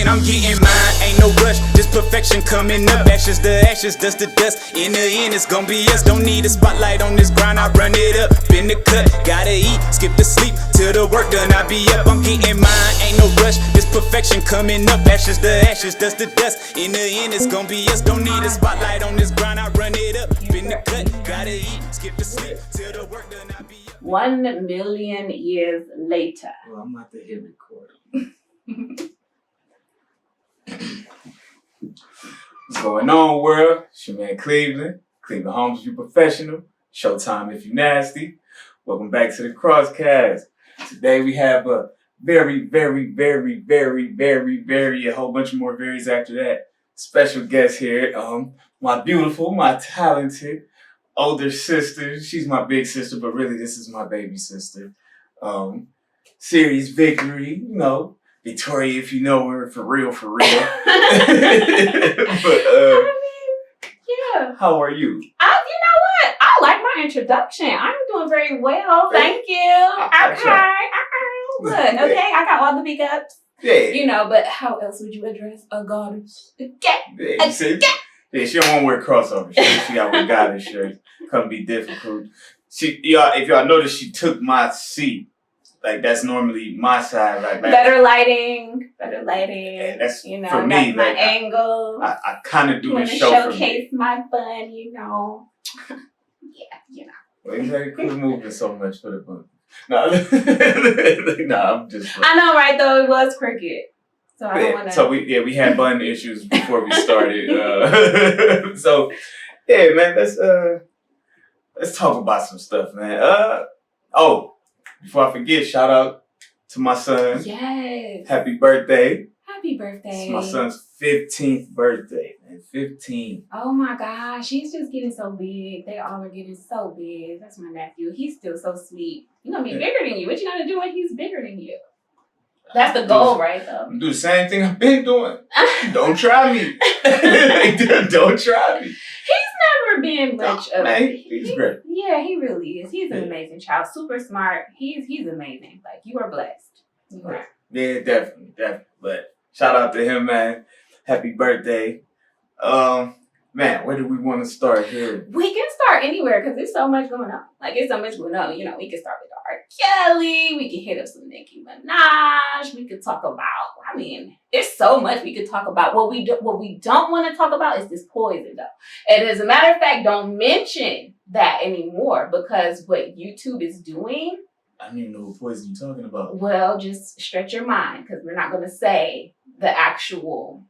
confession, I'm getting mine. Ain't no rush, this perfection coming up. Ashes to ashes, dust to dust. In the end, it's gonna be us. Don't need a spotlight on this grind, I run it up. Been the cut, gotta eat, skip the sleep. Till the work done, I be up. I'm getting mine, ain't no rush. This perfection coming up. Ashes to ashes, dust to dust. In the end, it's gonna be us. Don't need a spotlight on this grind, I run it up. Been the cut, gotta eat, skip the sleep. Till the work done, I be up. 1 million years later. Well, I'm about to hit record. What's going on, world? It's your man Cleveland. Cleveland Holmes if you professional. Showtime if you nasty. Welcome back to the Crosscast. Today we have a very, a whole bunch more varies after that. Special guest here. My beautiful, my talented older sister. She's my big sister, but really this is my baby sister. Sirius Victori, you know, Victoria if you know her, for real. But yeah. How are you? You know what? I like my introduction. I'm doing very well. Thank you. Okay. Good. Okay. I got all the big ups. Yeah. You know, but how else would you address a goddess? Yeah, she don't want to wear crossover shirts. She got wear goddess shirts. Couldn't be difficult. If y'all notice, she took my seat. Like that's normally my side, right? Like, better lighting. Yeah, that's you know, for me. my like, angle. I kind of do this show showcase my bun, you know. Yeah, you know. Well, exactly. Quit moving so much for the bun. No, I'm just. I know, right? Though it was crooked, so I don't want to. So we had bun issues before we started. So yeah, man, let's talk about some stuff, man. Before I forget, shout out to my son. Yes. Happy birthday. Happy birthday. It's my son's 15th birthday, man. 15. Oh my gosh, he's just getting so big. They all are getting so big. That's my nephew. He's still so sweet. He's gonna be bigger than you. What you gonna do when he's bigger than you? That's the goal, right? Though. Do the same thing I've been doing. Don't try me. Don't try me. He's never been much of man, he's great. Yeah, he really is. He's an amazing child. Super smart. He's amazing. Like, you are blessed. You are. Yeah, definitely. But shout out to him, man. Happy birthday. Man, where do we want to start here? We can start anywhere because there's so much going on. Like, it's so much going on. You know, we can start with R.Kelly. We can hit up some Nicki Minaj. We could talk about, there's so much we could talk about. What we don't want to talk about is this poison, though. And as a matter of fact, don't mention that anymore because what YouTube is doing. I don't even know what poison you're talking about. Well, just stretch your mind because we're not going to say the actual.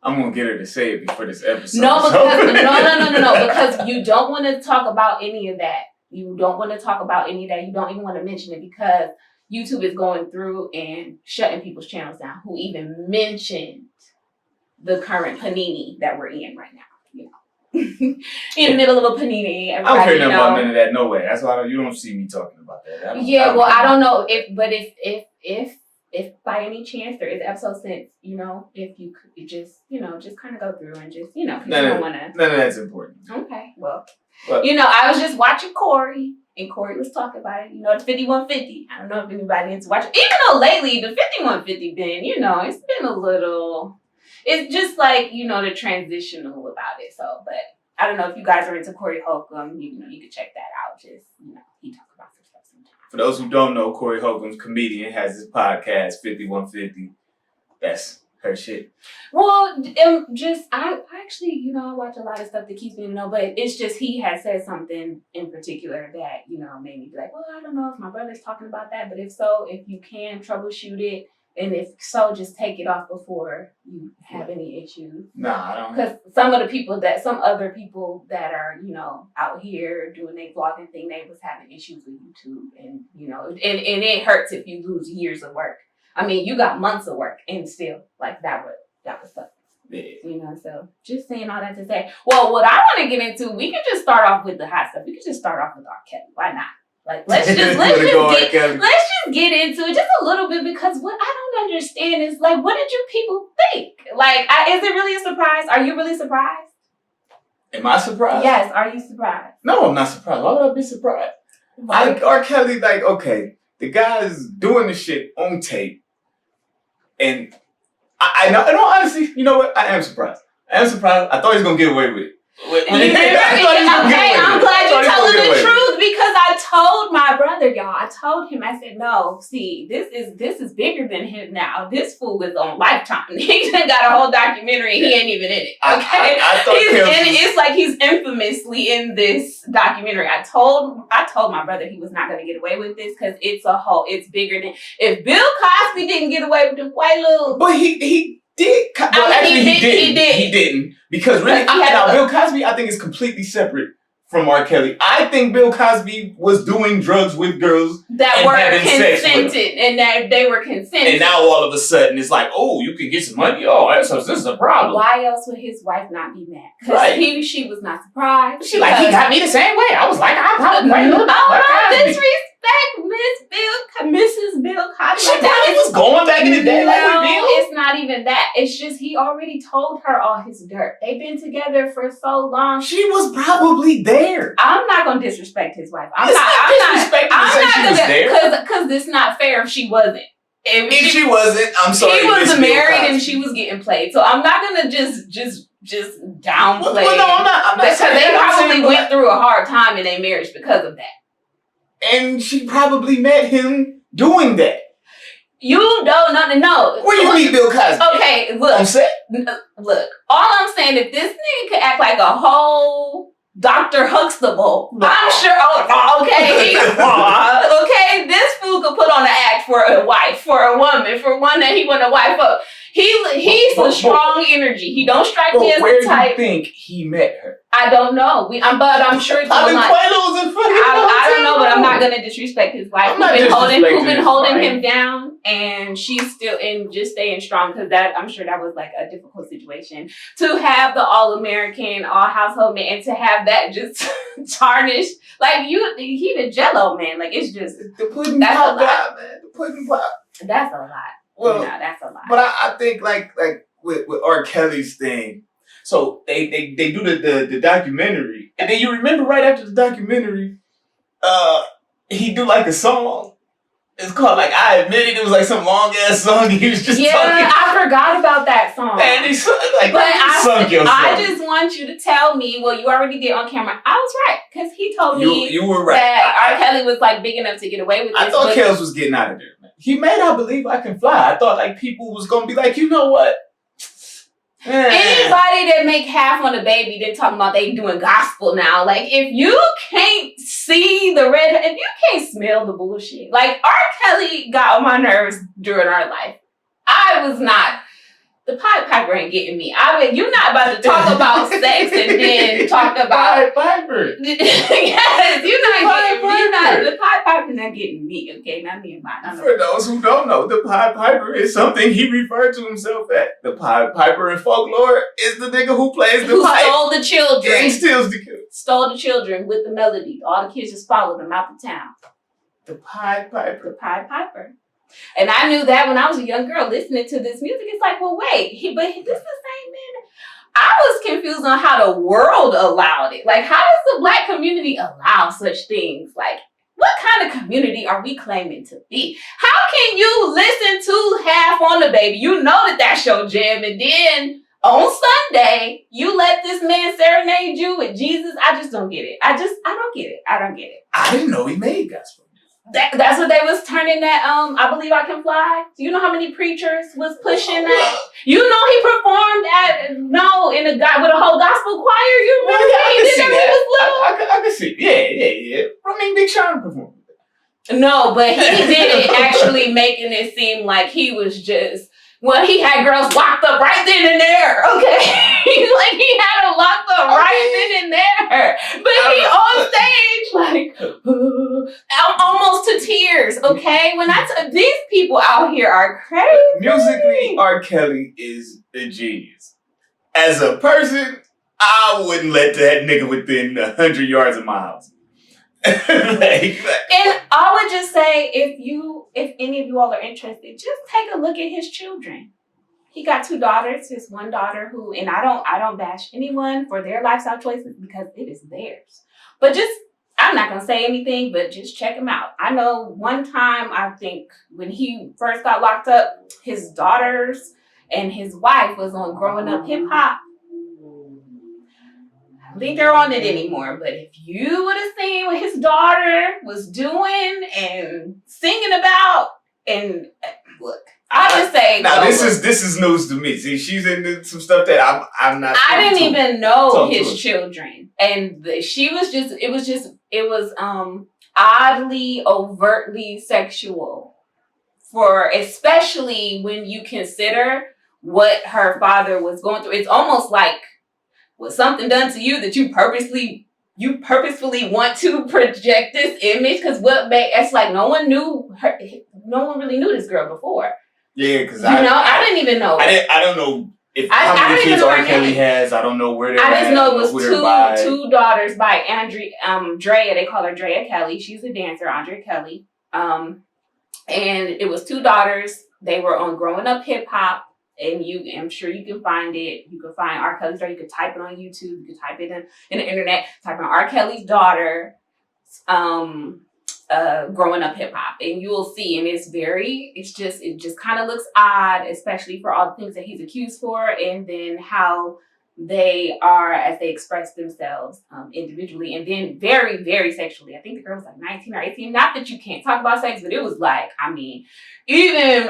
I'm going to get her to say it before this episode. No, because you don't want to talk about any of that. You don't want to talk about any of that. You don't even want to mention it because YouTube is going through and shutting people's channels down who even mentioned the current panini that we're in right now. You know, in the middle of a panini. I don't care nothing about none of that. No way. That's why you don't see me talking about that. I don't know if by any chance there is episode since, you know, if you could just, you know, just kind of go through and just, you know, because you don't want to. None of that's important. Okay, well, you know, I was just watching Corey, and Corey was talking about it, you know, the 5150. I don't know if anybody into watching, even though lately the 5150 been, you know, it's been a little, it's just like, you know, the transitional about it. So, but I don't know if you guys are into Corey Holcomb, you know, you can check that out. Just, you know, he talks about some stuff sometimes. For those who don't know, Corey Holcomb's comedian, has his podcast, 5150. That's her shit. Well, I actually, you know, I watch a lot of stuff that keeps me to know, but it's just he has said something in particular that, you know, made me be like, well, I don't know if my brother's talking about that, but if so, if you can troubleshoot it, and if so, just take it off before you have any issues. Nah, I don't. Because some other people that are, you know, out here doing their vlogging thing, they was having issues with YouTube, and you know, and it hurts if you lose years of work. I mean, you got months of work, and still, like that was tough. Yeah. You know, so just saying all that to say, well, what I want to get into, we can just start off with the hot stuff. We can just start off with R.Kelly. Why not? Like, let's just get into it just a little bit, because what I don't understand is, like, what did you people think? Like, is it really a surprise? Are you really surprised? Am I surprised? Yes. Are you surprised? No, I'm not surprised. Why would I be surprised? R.Kelly, like, okay, the guy's doing the shit on tape, and I know. No, honestly, you know what? I am surprised. I thought he was gonna get away with it. Okay, I'm glad you're telling the truth because I told my brother, y'all. I told him, I said, no, see, this is bigger than him now. This fool is on Lifetime. He got a whole documentary. He ain't even in it. Okay, it's like he's infamously in this documentary. I told my brother he was not going to get away with this because it's bigger than if Bill Cosby didn't get away with the white little. But he did. Well, actually, he didn't. Because really, Bill Cosby, I think, is completely separate from R.Kelly. I think Bill Cosby was doing drugs with girls that were consented, and that they were consented. And now all of a sudden, it's like, oh, you can get some money. Oh, this is a problem. Why else would his wife not be mad? Because she was not surprised. She like, he got me the same way. I was like, I probably Mrs. Bill Cosby. She probably was going back in the day like Bill. It's not even that. It's just he already told her all his dirt. They've been together for so long. She was probably there. I'm not gonna disrespect his wife. I'm not because it's not fair if she wasn't. If she wasn't, I'm sorry. He was married and she was getting played. So I'm not gonna just downplay. Well, no, I'm not. Because they probably went through a hard time in their marriage because of that. And she probably met him doing that. You don't know. Where you meet Bill Cosby? Okay, look. On set? Look, all I'm saying, if this nigga could act like a whole Dr. Huxtable, I'm sure, okay, okay, this fool could put on an act for a wife, for a woman, for one that he want to wife up. He's a strong energy. He don't strike me as the type. Where do you think he met her? I don't know. But I'm sure it's not. I don't know, but I'm not gonna disrespect his wife. We've been holding him down, and she's still just staying strong because I'm sure that was like a difficult situation to have the all-American, all-household man, and to have that just tarnished. Like he the Jello man. Like it's just the pudding pop guy, man. The pudding pop. That's a lot. Well, that's a lot. But I think like with R. Kelly's thing. So they do the documentary, and then you remember right after the documentary, he do like a song. It's called like I Admit It. It was like some long ass song. He was just talking. I forgot about that song. And he like, but I just want you to tell me. Well, you already did on camera. I was right because he told me you were right. That R. Kelly was like big enough to get away with this. I thought Kels was getting out of there. Man. He made I Believe I Can Fly. I thought like people was gonna be like, you know what? Anybody that make half on a baby, they're talking about they doing gospel now. Like, if you can't see if you can't smell the bullshit. Like, R. Kelly got on my nerves during our life. I was not. The Pied Piper ain't getting me. You're not about to talk about sex and then talk about Pied Piper. Yes, you're not getting me. The Pied Piper not getting me. Okay, not me and mine. For those who don't know, the Pied Piper is something he referred to himself at. The Pied Piper in folklore is the nigga who plays the pipe. Stole the children. And steals the kids. Stole the children with the melody. All the kids just followed him out the town. The Pied Piper. The Pied Piper. And I knew that when I was a young girl listening to this music. It's like, well, wait, but this is the same man. I was confused on how the world allowed it. Like, how does the Black community allow such things? Like, what kind of community are we claiming to be? How can you listen to Half on the Baby? You know that's your jam, and then on Sunday, you let this man serenade you with Jesus? I just don't get it. I don't get it. I didn't know he made gospel. That's what they was turning that I Believe I Can Fly. Do you know how many preachers was pushing that? You know he performed with a whole gospel choir. You remember I can see. Yeah. I mean, Big Sean performed. No, but he did it actually making it seem like he was just. Well, he had girls locked up right then and there, okay? Like, he had them locked up right then and there. But he on stage, like, almost to tears, okay? These people out here are crazy. Musically, R. Kelly is a genius. As a person, I wouldn't let that nigga within 100 yards of my house. And I would just say, if any of you all are interested, just take a look at his children. He got 2 daughters. His one daughter who, and I don't bash anyone for their lifestyle choices because it is theirs. But I'm not gonna say anything, but just check him out. I know one time, I think when he first got locked up, his daughters and his wife was on Growing Up Hip Hop. I don't think they're on it anymore, but if you would have seen what his daughter was doing and singing about, and look, I would say now this is news to me. See, she's into some stuff that I'm not. I didn't even know his children, and it was oddly, overtly sexual, for especially when you consider what her father was going through. It's almost like, was something done to you that you purposefully want to project this image? Because it's like no one really knew this girl before. Yeah, because I didn't even know. I don't know if how many kids R.Kelly has. I don't know where they're at. I just know it was two daughters by Drea. They call her Drea Kelly. She's a dancer, Andrea Kelly. And it was two daughters. They were on Growing Up Hip Hop. And I'm sure you can find it. You can find R. Kelly's daughter. You can type it on YouTube. You can type it in the internet. Type in R. Kelly's daughter, Growing Up Hip Hop, and you will see. And it just kind of looks odd, especially for all the things that he's accused for, and then how they are as they express themselves individually, and then very, very sexually. I think the girl was like 19 or 18. Not that you can't talk about sex, but it was like, I mean, even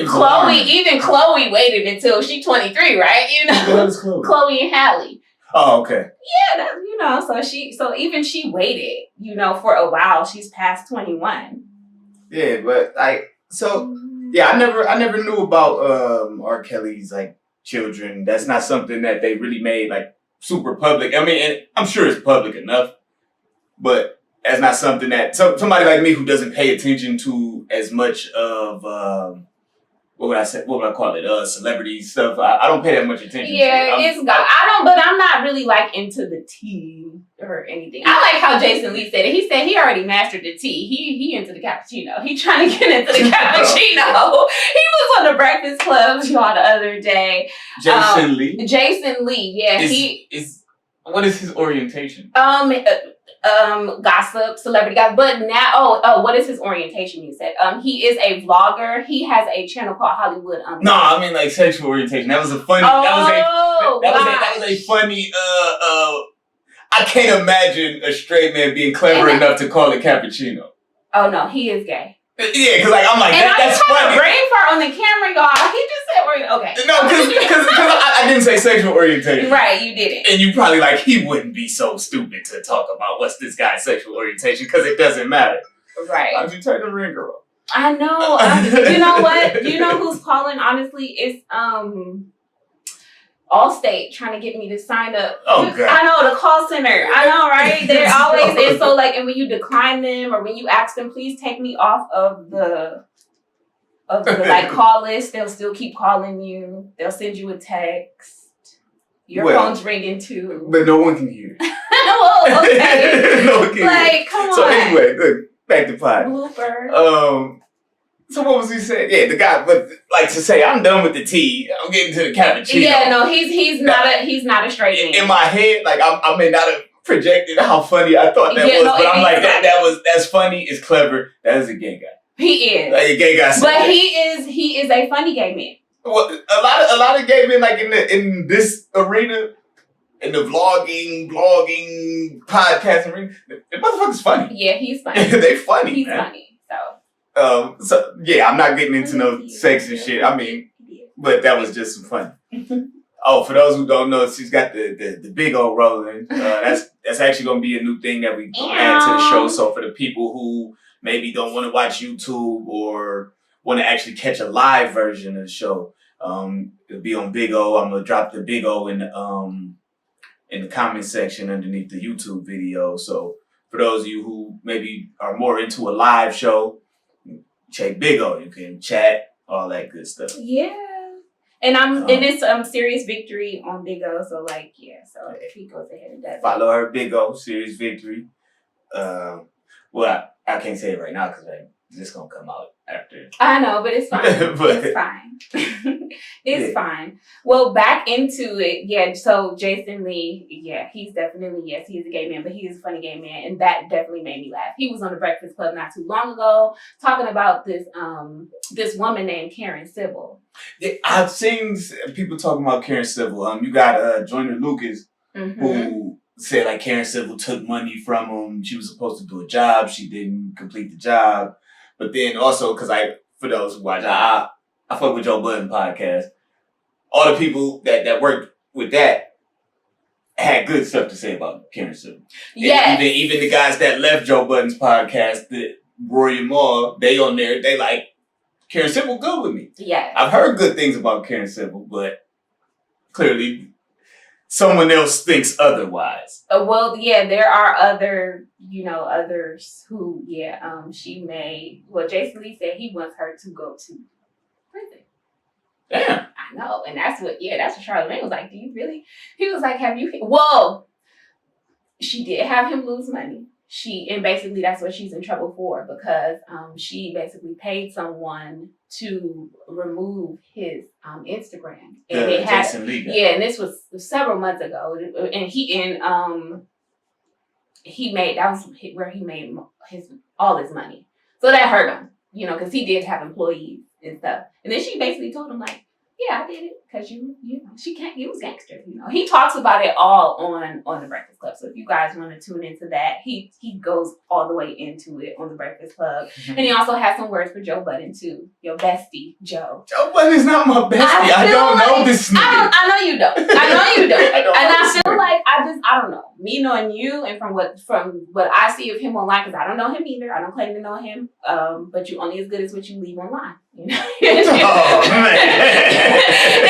Chloe waited until she's 23, right? You know, Chloe and Halle. Oh, okay. Yeah, so even she waited, for a while. She's past 21. Yeah, but I never knew about R. Kelly's like children. That's not something that they really made like super public. I mean, and I'm sure it's public enough, but that's not something that somebody like me who doesn't pay attention to as much of what would I call it? Celebrity stuff. I don't pay that much attention. Yeah, but I'm not really like into the tea or anything. I like how Jason Lee said it. He said he already mastered the tea. He into the cappuccino. He trying to get into the cappuccino. He was on the Breakfast Club the other day. Jason Lee? Jason Lee, yeah. What is his orientation? Gossip, celebrity gossip. But now, what is his orientation? You said, he is a vlogger. He has a channel called Hollywood. No, I mean like sexual orientation. That was a funny. That was a funny. I can't imagine a straight man being clever enough to call it cappuccino. Oh no, he is gay. Yeah, because like I'm like that's funny. Brain fart on the camera, y'all. He just said okay. No, because I didn't say sexual orientation. Right, you didn't. And you probably like he wouldn't be so stupid to talk about what's this guy's sexual orientation because it doesn't matter. Right. How'd you turn the ringer on? I know. You know what? You know who's calling? Honestly, it's Allstate trying to get me to sign up. Oh God! I know, the call center. I know, right? They're always and so like, and when you decline them or when you ask them, please take me off of the like call list, they'll still keep calling you. They'll send you a text. Your phone's ringing too, but no one can hear. Well, okay. No one can hear. Come on. So anyway, look, back to pod. Blooper. So what was he saying? Yeah, the guy, but like to say, I'm done with the tea. I'm getting to the cappuccino. Yeah, no, he's not a straight man. In my head, like I may not have projected how funny I thought that was, but I'm like that's funny. It's clever. That is a gay guy. He is. Like a gay guy. But he is a funny gay man. Well, a lot of gay men like in this arena, in the vlogging, podcasting arena, the motherfucker's funny. Yeah, he's funny. They funny. He's man. funny. So yeah, I'm not getting into no sex and shit. I mean, but that was just some fun. Oh, for those who don't know, she's got the big old rolling. That's actually gonna be a new thing that we add to the show. So for the people who maybe don't want to watch YouTube or want to actually catch a live version of the show, it'll be on Big O. I'm gonna drop the Big O in the comment section underneath the YouTube video. So for those of you who maybe are more into a live show, check Big O. You can chat, all that good stuff. Yeah. And it's Sirius Victori on Big O. So like, yeah. So if he goes ahead and does follow her, Big O, Sirius Victori. Well, I can't say it right now because this gonna come out after. I know, but it's fine. It's fine. It's fine. Well, back into it. Yeah. So Jason Lee. Yeah, he's definitely he's a gay man, but he is a funny gay man, and that definitely made me laugh. He was on the Breakfast Club not too long ago talking about this woman named Karen Civil. Yeah, I've seen people talking about Karen Civil. You got Joyner Lucas who said like Karen Civil took money from him. She was supposed to do a job. She didn't complete the job. But then also, because for those who watch, I fuck with Joe Budden podcast. All the people that worked with that had good stuff to say about Karen Civil. Yeah. Even the guys that left Joe Budden's podcast, Rory and Maul, they on there, they like, Karen Civil good with me. Yeah. I've heard good things about Karen Civil, but clearly someone else thinks otherwise. Well, yeah, there are others who, Jason Lee said he wants her to go to prison. Damn. I know. And that's what Charlamagne was like, do you really? He was like, well, she did have him lose money. And basically that's what she's in trouble for, because she basically paid someone to remove his Instagram. And Jason Lee guy. Yeah, and this was several months ago. And he made, that was where he made all his money. So that hurt him, because he did have employees and stuff. And then she basically told him like, yeah, I did it because you was gangster. He talks about it all on the Breakfast Club. So if you guys want to tune into that, he goes all the way into it on the Breakfast Club. And he also has some words for Joe Budden too. Your bestie, Joe. Joe Budden is not my bestie. I don't know this nigga. I know you don't. And I feel like I don't know. Me knowing you and from what I see of him online, because I don't know him either. I don't claim to know him. But you only as good as what you leave online. Oh man.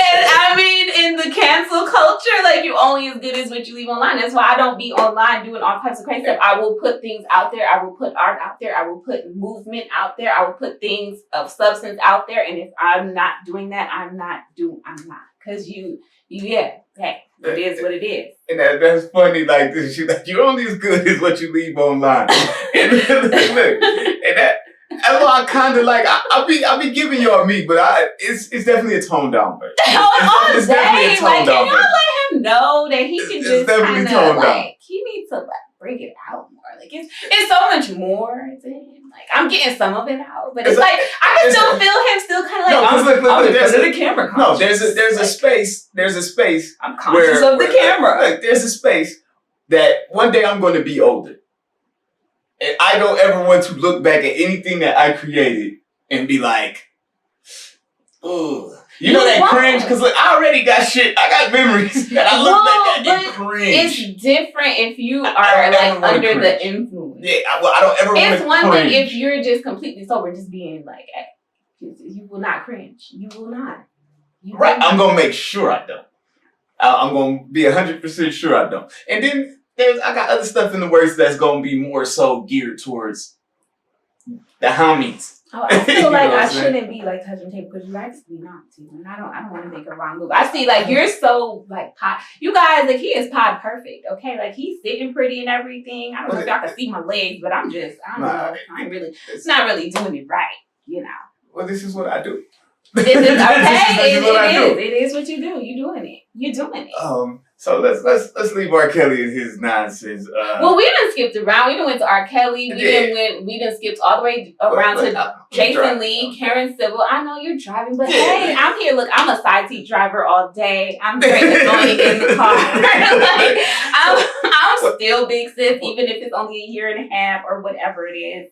And I mean, in the cancel culture, like, you only as good as what you leave online. That's why I don't be online doing all types of crazy stuff. I will put things out there. I will put art out there. I will put movement out there. I will put things of substance out there. And if I'm not doing that, I'm not. Because hey, it is what it is. And that's funny. Like, you're only as good as what you leave online. And that's why I kind of like, I'll be giving y'all meat, but it's definitely a toned down version. It's definitely a toned down version. Can y'all let him know that he can just kind of like, he needs to like bring it out more. Like, it's so much more to him. Like, I'm getting some of it out, but it's like I can still feel him still kind of like, I'm in front of the camera. No, there's a space. I'm conscious of the camera. Look, there's a space that one day I'm going to be older. And I don't ever want to look back at anything that I created and be like, ugh. You know that cringe? Because I already got shit. I got memories that I look back at and cringe. It's different if you are like under the influence. Yeah, I don't ever want to cringe. It's one thing if you're just completely sober, just being like, you will not cringe. You will not. Right. I'm going to make sure I don't. I'm going to be 100% sure I don't. And then I got other stuff in the works that's going to be more so geared towards the homies. Oh, I feel like I shouldn't be like touching tape because you like to be not to, and I don't want to make a wrong move. I see like you're so like pod. You guys, like, he is pod perfect. Okay, like, he's sitting pretty and everything. I don't know if y'all can see my legs, but I don't know. It's not really doing it right, Well, this is what I do. This is okay. It is what you do. You're doing it. So let's leave R.Kelly and his nonsense. Well, we done skipped around. We done went to R.Kelly. We done skipped all the way around to Jason Lee, Karen Civil. I know you're driving, but hey, I'm here. Look, I'm a side seat driver all day. I'm great at going in the car. Like, I'm still big sis, even if it's only a year and a half or whatever it is.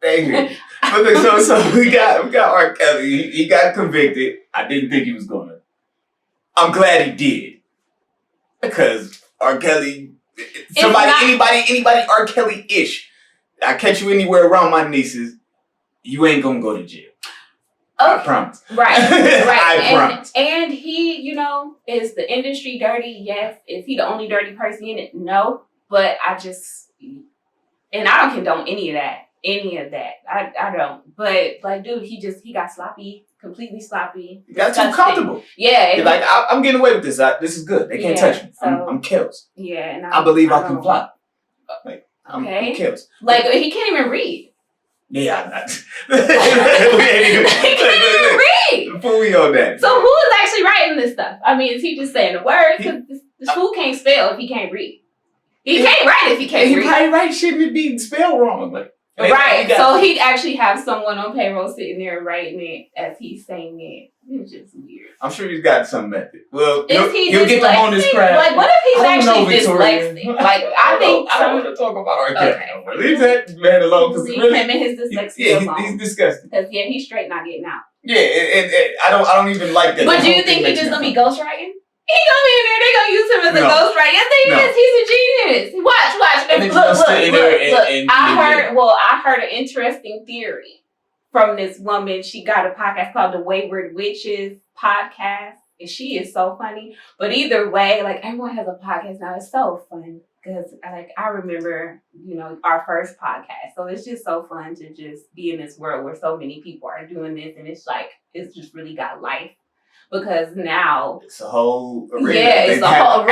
Thank you. But look, so we got R.Kelly. He got convicted. I didn't think he was gonna. I'm glad he did. Because R.Kelly, anybody R.Kelly-ish, I catch you anywhere around my nieces, you ain't gonna go to jail. Okay. I promise. Right. I promise. And he, is the industry dirty? Yes. Is he the only dirty person in it? No. But I don't condone any of that. I don't. But like, dude, he got sloppy. Completely sloppy. You got too comfortable. Yeah. You're like, I'm getting away with this. This is good. They can't touch me. So, I'm kills. Yeah. And I believe I can fly. Like, I'm kills. Like, he can't even read. Yeah, He can't even read. Fool me on that. So who is actually writing this stuff? I mean, is he just saying the words? Because this fool can't spell if he can't read. He can't write if he can't read. He probably write shit and it be spelled wrong. Like, right. So he'd actually have someone on payroll sitting there writing it as he's saying it. It's just weird. I'm sure he's got some method. Well, is he he'll get them on his craft. Like, what if he's actually dyslexic? Like, I think I don't want to talk about R.Kelly. Okay. Leave that man alone. Leave him and his dyslexia alone. He's disgusting. Because he's straight not getting out. Yeah, and I don't even like that. But do you think he's just gonna be ghostwriting? He gonna be in there. They gonna use him as a ghostwriter. Yes, he is. He's a genius. Watch. Look. I heard an interesting theory from this woman. She got a podcast called the Wayward Witches podcast, and she is so funny. But either way, like, everyone has a podcast now. It's so fun because, like, I remember, our first podcast. So it's just so fun to just be in this world where so many people are doing this, and it's like it's just really got life. Because now it's a whole arena. Yeah, it's a whole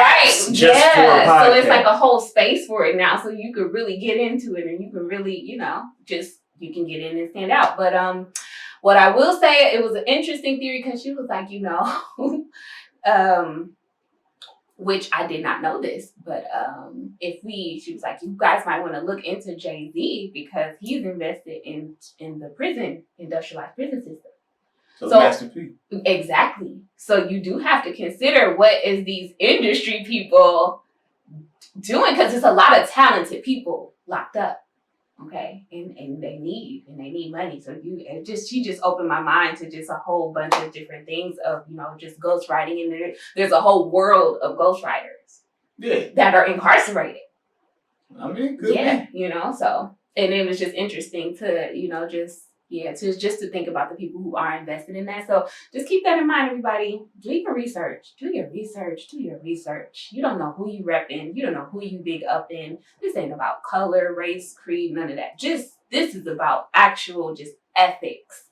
just for a podcast. So it's like a whole space for it now. So you could really get into it, and you can really, you can get in and stand out. But what I will say, it was an interesting theory because she was like, which I did not know this, but she was like, you guys might want to look into Jay-Z because he's invested in the industrialized prison system. So Master P. Exactly. So you do have to consider what is these industry people doing, because there's a lot of talented people locked up. Okay, and they need money. So she just opened my mind to just a whole bunch of different things of just ghostwriting, and there's a whole world of ghostwriters that are incarcerated. I mean, good. Yeah, so, and it was just interesting to just to think about the people who are invested in that. So just keep that in mind, everybody. Do your research. Do your research. You don't know who you repping. You don't know who you big up in. This ain't about color, race, creed, none of that. This is about actual just ethics.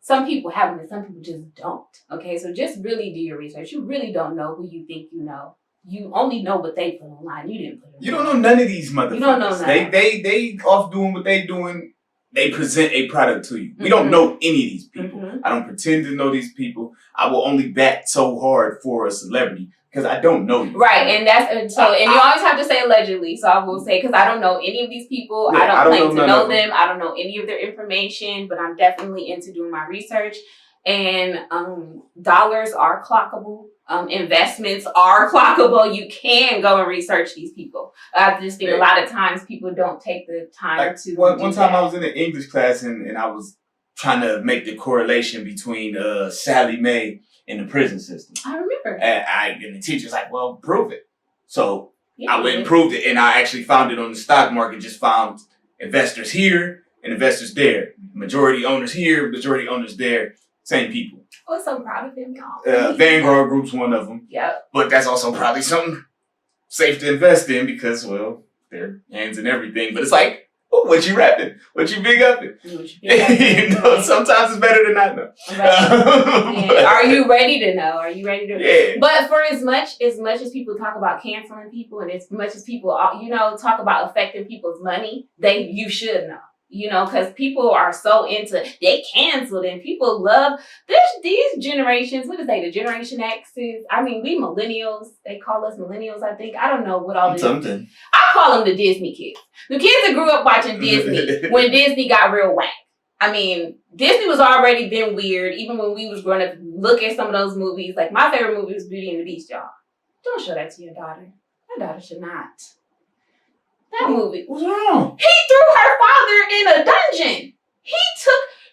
Some people have them and some people just don't. Okay, so just really do your research. You really don't know who you think you know. You only know what they put online. You didn't put it online. You don't know none of these motherfuckers. You don't know none. They off doing what they doing. They present a product to you. We don't know any of these people. Mm-hmm. I don't pretend to know these people. I will only bat so hard for a celebrity because I don't know you. Right, and that's so. And you always have to say allegedly. So I will say, because I don't know any of these people. Yeah, I don't claim to know them. I don't know any of their information, but I'm definitely into doing my research. And dollars are clockable. Investments are clockable. You can go and research these people. I just think a lot of times people don't take the time to. One time I was in an English class and I was trying to make the correlation between Sally Mae and the prison system. I remember. And the teacher's like, well, prove it. So I went and proved it, and I actually found it on the stock market. Just found investors here and investors there. Majority owners here, majority owners there. Same people. I was so proud of him, y'all. Vanguard Group's one of them. Yeah. But that's also probably something safe to invest in because, well, their hands and everything. But it's like, what you rapping? What you big up in? Sometimes it's better to not know. Right. Are you ready to know? Are you ready to know? Yeah. But for as much as people talk about canceling people, and as much as people, talk about affecting people's money, you should know. Because people are so into, they canceled, and people love these generations. What is they? The Generation X's. I mean, we millennials. They call us millennials, I think. I don't know what all this is. I call them the Disney kids. The kids that grew up watching Disney when Disney got real whack. I mean, Disney was already been weird, even when we was growing up. Look at some of those movies. Like, my favorite movie was Beauty and the Beast, y'all. Don't show that to your daughter. My daughter should not. That movie. What's wrong? He threw her father in a dungeon.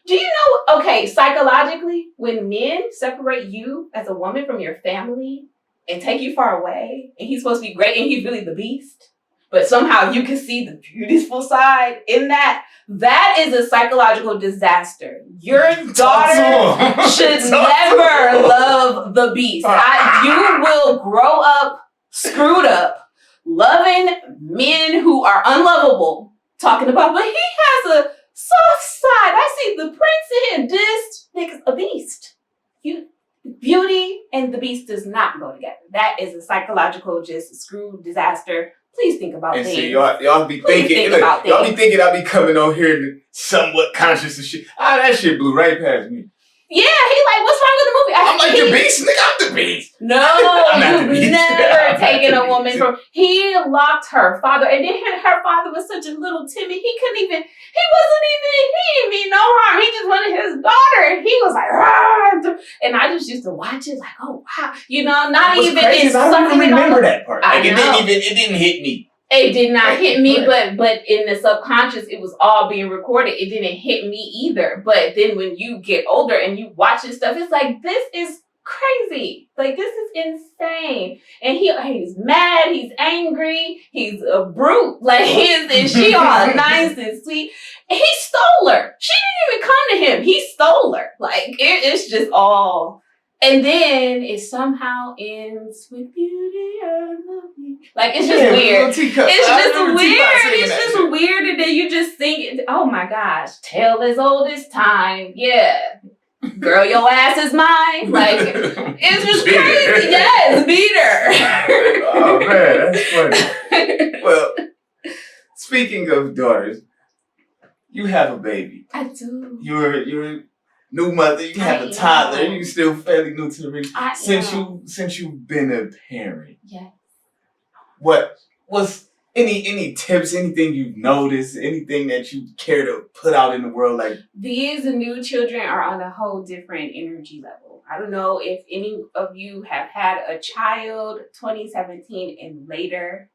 Do you know, okay, psychologically, when men separate you as a woman from your family and take you far away, and he's supposed to be great, and he's really the beast, but somehow you can see the beautiful side in that is a psychological disaster. Your daughter should never love the beast. You will grow up screwed up, loving men who are unlovable, talking about, but he has a soft side. I see the prince in him. This nigga's a beast. Beauty and the beast does not go together. That is a psychological just screw disaster. Please think about and things. see, y'all be thinking, y'all be thinking I be coming on here somewhat conscious of shit. That shit blew right past me. Yeah, he like, what's wrong with the movie? I'm like the beast, nigga. I'm the beast. No, you've never taken a woman from. He locked her father, and then her father was such a little timid. He didn't mean no harm. He just wanted his daughter, and he was like, Rah! And I just used to watch it, like, oh wow, not even. Crazy, I don't even remember that part. Like, it didn't hit me. It did not hit me, but in the subconscious, it was all being recorded. It didn't hit me either. But then when you get older and you watch this stuff, it's like, this is crazy. Like, this is insane. And he's mad, he's angry, he's a brute. Like, and she all nice and sweet. And he stole her. She didn't even come to him. He stole her. Like, it's just all... And then it somehow ends with beauty and lovely. Like, it's just weird. It's just weird. It's just weird. And then you just think, oh my gosh, tale as old as time. Yeah. Girl, your ass is mine. Like, it's just crazy. Yes, beat her. Oh man, that's funny. Well, speaking of daughters, you have a baby. I do. You're new mother, you have a toddler, you still fairly new to the ring. Since you've been a parent. Yeah. What was any tips, anything you've noticed, anything that you care to put out in the world? Like, these new children are on a whole different energy level. I don't know if any of you have had a child 2017 and later,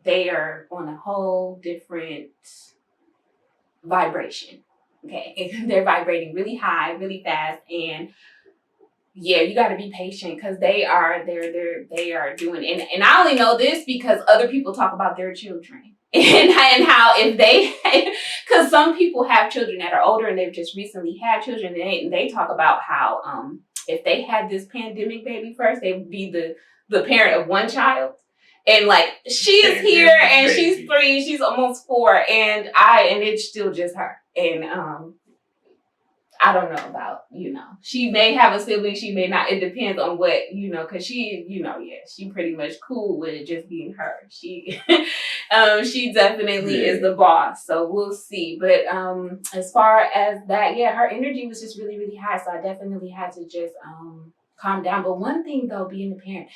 they are on a whole different vibration. Okay, they're vibrating really high, really fast, and yeah, you got to be patient because they are doing, and I only know this because other people talk about their children and how if they, because some people have children that are older and they've just recently had children, and they talk about how if they had this pandemic baby first, they would be the parent of one child. And like, she is here and she's 3, she's almost 4, and it's still just her. And I don't know about, she may have a sibling, she may not. It depends on what, because she, she pretty much cool with it just being her. She definitely is the boss. So we'll see. But as far as that, yeah, her energy was just really, really high. So I definitely had to just calm down. But one thing though, being a parent,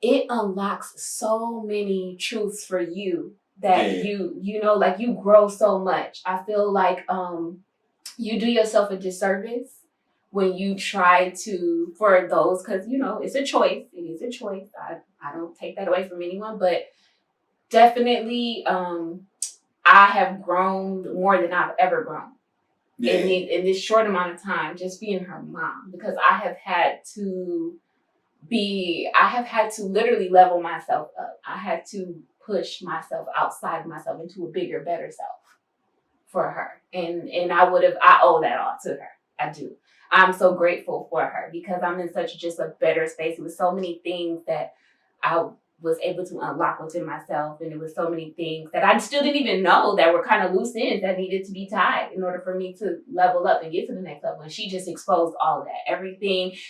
it unlocks so many truths for you that you grow so much. I feel like you do yourself a disservice when you try to, for those, because it's a choice. It is a choice. I don't take that away from anyone, but definitely I have grown more than I've ever grown in this short amount of time, just being her mom, because I have had to literally level myself up. I had to push myself outside of myself into a bigger, better self for her. And I owe that all to her. I do. I'm so grateful for her because I'm in such just a better space. It was so many things that I was able to unlock within myself. And it was so many things that I still didn't even know that were kind of loose ends that needed to be tied in order for me to level up and get to the next level. And she just exposed all of that.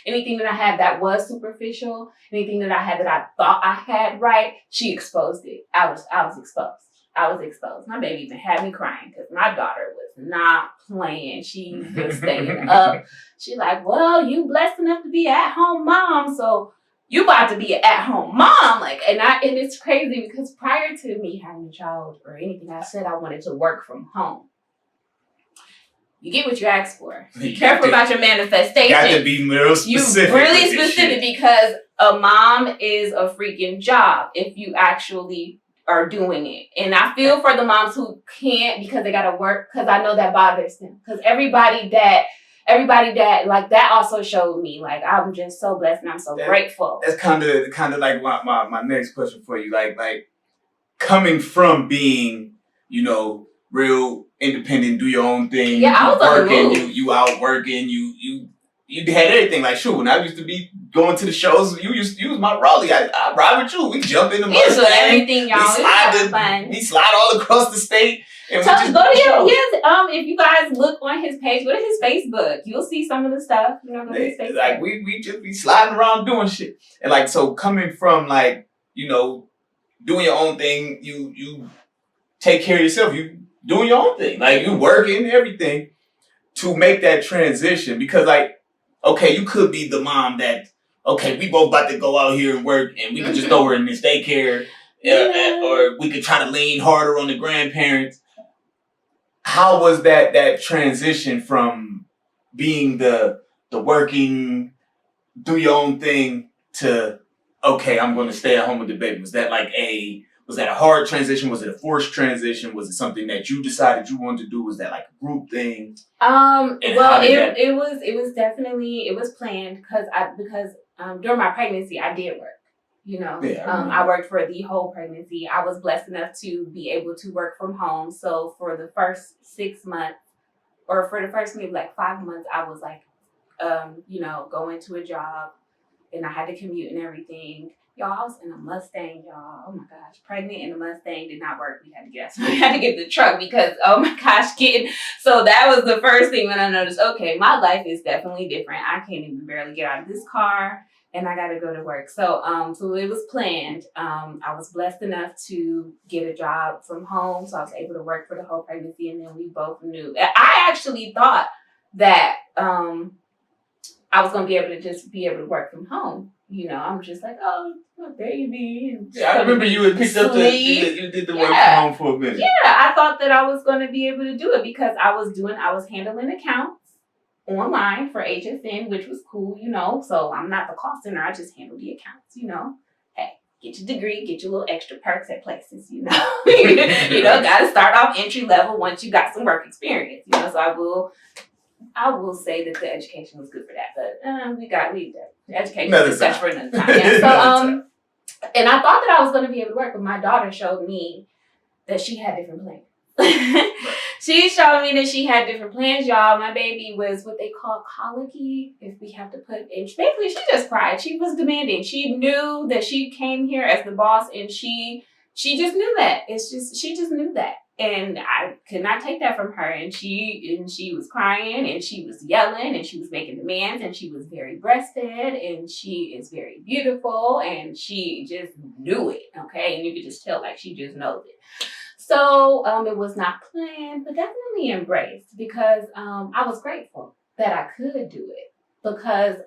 Anything that I had that was superficial, anything that I had that I thought I had right, she exposed it. I was exposed. I was exposed. My baby even had me crying because my daughter was not playing. She was staying up. She like, well, you blessed enough to be at home mom, so you about to be an at-home mom. Like, and it's crazy because prior to me having a child or anything, I said I wanted to work from home. You get what you ask for. Be careful about your manifestation. Got to be real specific. You really specific because a mom is a freaking job if you actually are doing it. And I feel for the moms who can't because they got to work, because I know that bothers them. Because everybody that like that also showed me like I'm just so blessed and I'm so grateful. That's kind of like my next question for you. Like coming from being, real independent, do your own thing. Yeah, I was working, you out working, you had everything. Like shoot, when I used to be going to the shows, you was my Raleigh. I ride with you. We jump in the Mustang. Everything, y'all. We slide all across the state. And so go to if you guys look on his page, go to his Facebook. You'll see some of the stuff. Go to his Facebook. Like we just be sliding around doing shit. And like so coming from like, doing your own thing. You take care of yourself. You doing your own thing. Like you working everything to make that transition. Because like, okay, you could be the mom that, okay, we both about to go out here and work and we could just throw her in this daycare. Or we could try to lean harder on the grandparents. How was that transition from being the working, do your own thing to, okay, I'm going to stay at home with the baby? Was that a hard transition? Was it a forced transition? Was it something that you decided you wanted to do? Was that like a group thing? Well, it was definitely, it was planned because during my pregnancy I did work. You know, I worked for the whole pregnancy. I was blessed enough to be able to work from home. So for the first 6 months, or for the first maybe like 5 months, I was like, going to a job, and I had to commute and everything. Y'all, I was in a Mustang, y'all. Oh my gosh, pregnant in a Mustang did not work. We had to get the truck because, oh my gosh, so that was the first thing when I noticed, okay, my life is definitely different. I can't even barely get out of this car. And I got to go to work. So it was planned. I was blessed enough to get a job from home. So I was able to work for the whole pregnancy. And then we both knew. I actually thought that I was going to be able to work from home. You know, I'm just like, oh, baby. Yeah, I remember you had picked up you did the work from home for a minute. Yeah, I thought that I was going to be able to do it because I was handling accounts online for HSN, which was cool, you know. So I'm not the call center. I just handle the accounts, you know. Hey, get your degree, get your little extra perks at places, you know. Got to start off entry level once you got some work experience, you know. So I will say that the education was good for that, but the education is such for another time. Yeah. So and I thought that I was going to be able to work, but my daughter showed me that she had different plans. She showed me that she had different plans, y'all. My baby was what they call colicky, if we have to put in. Basically, she just cried. She was demanding. She knew that she came here as the boss, and she just knew that. She just knew that. And I could not take that from her. And she was crying, and she was yelling, and she was making demands, and she was very breastfed, and she is very beautiful, and she just knew it, okay? And you could just tell, like, she just knows it. So it was not planned, but definitely embraced because I was grateful that I could do it because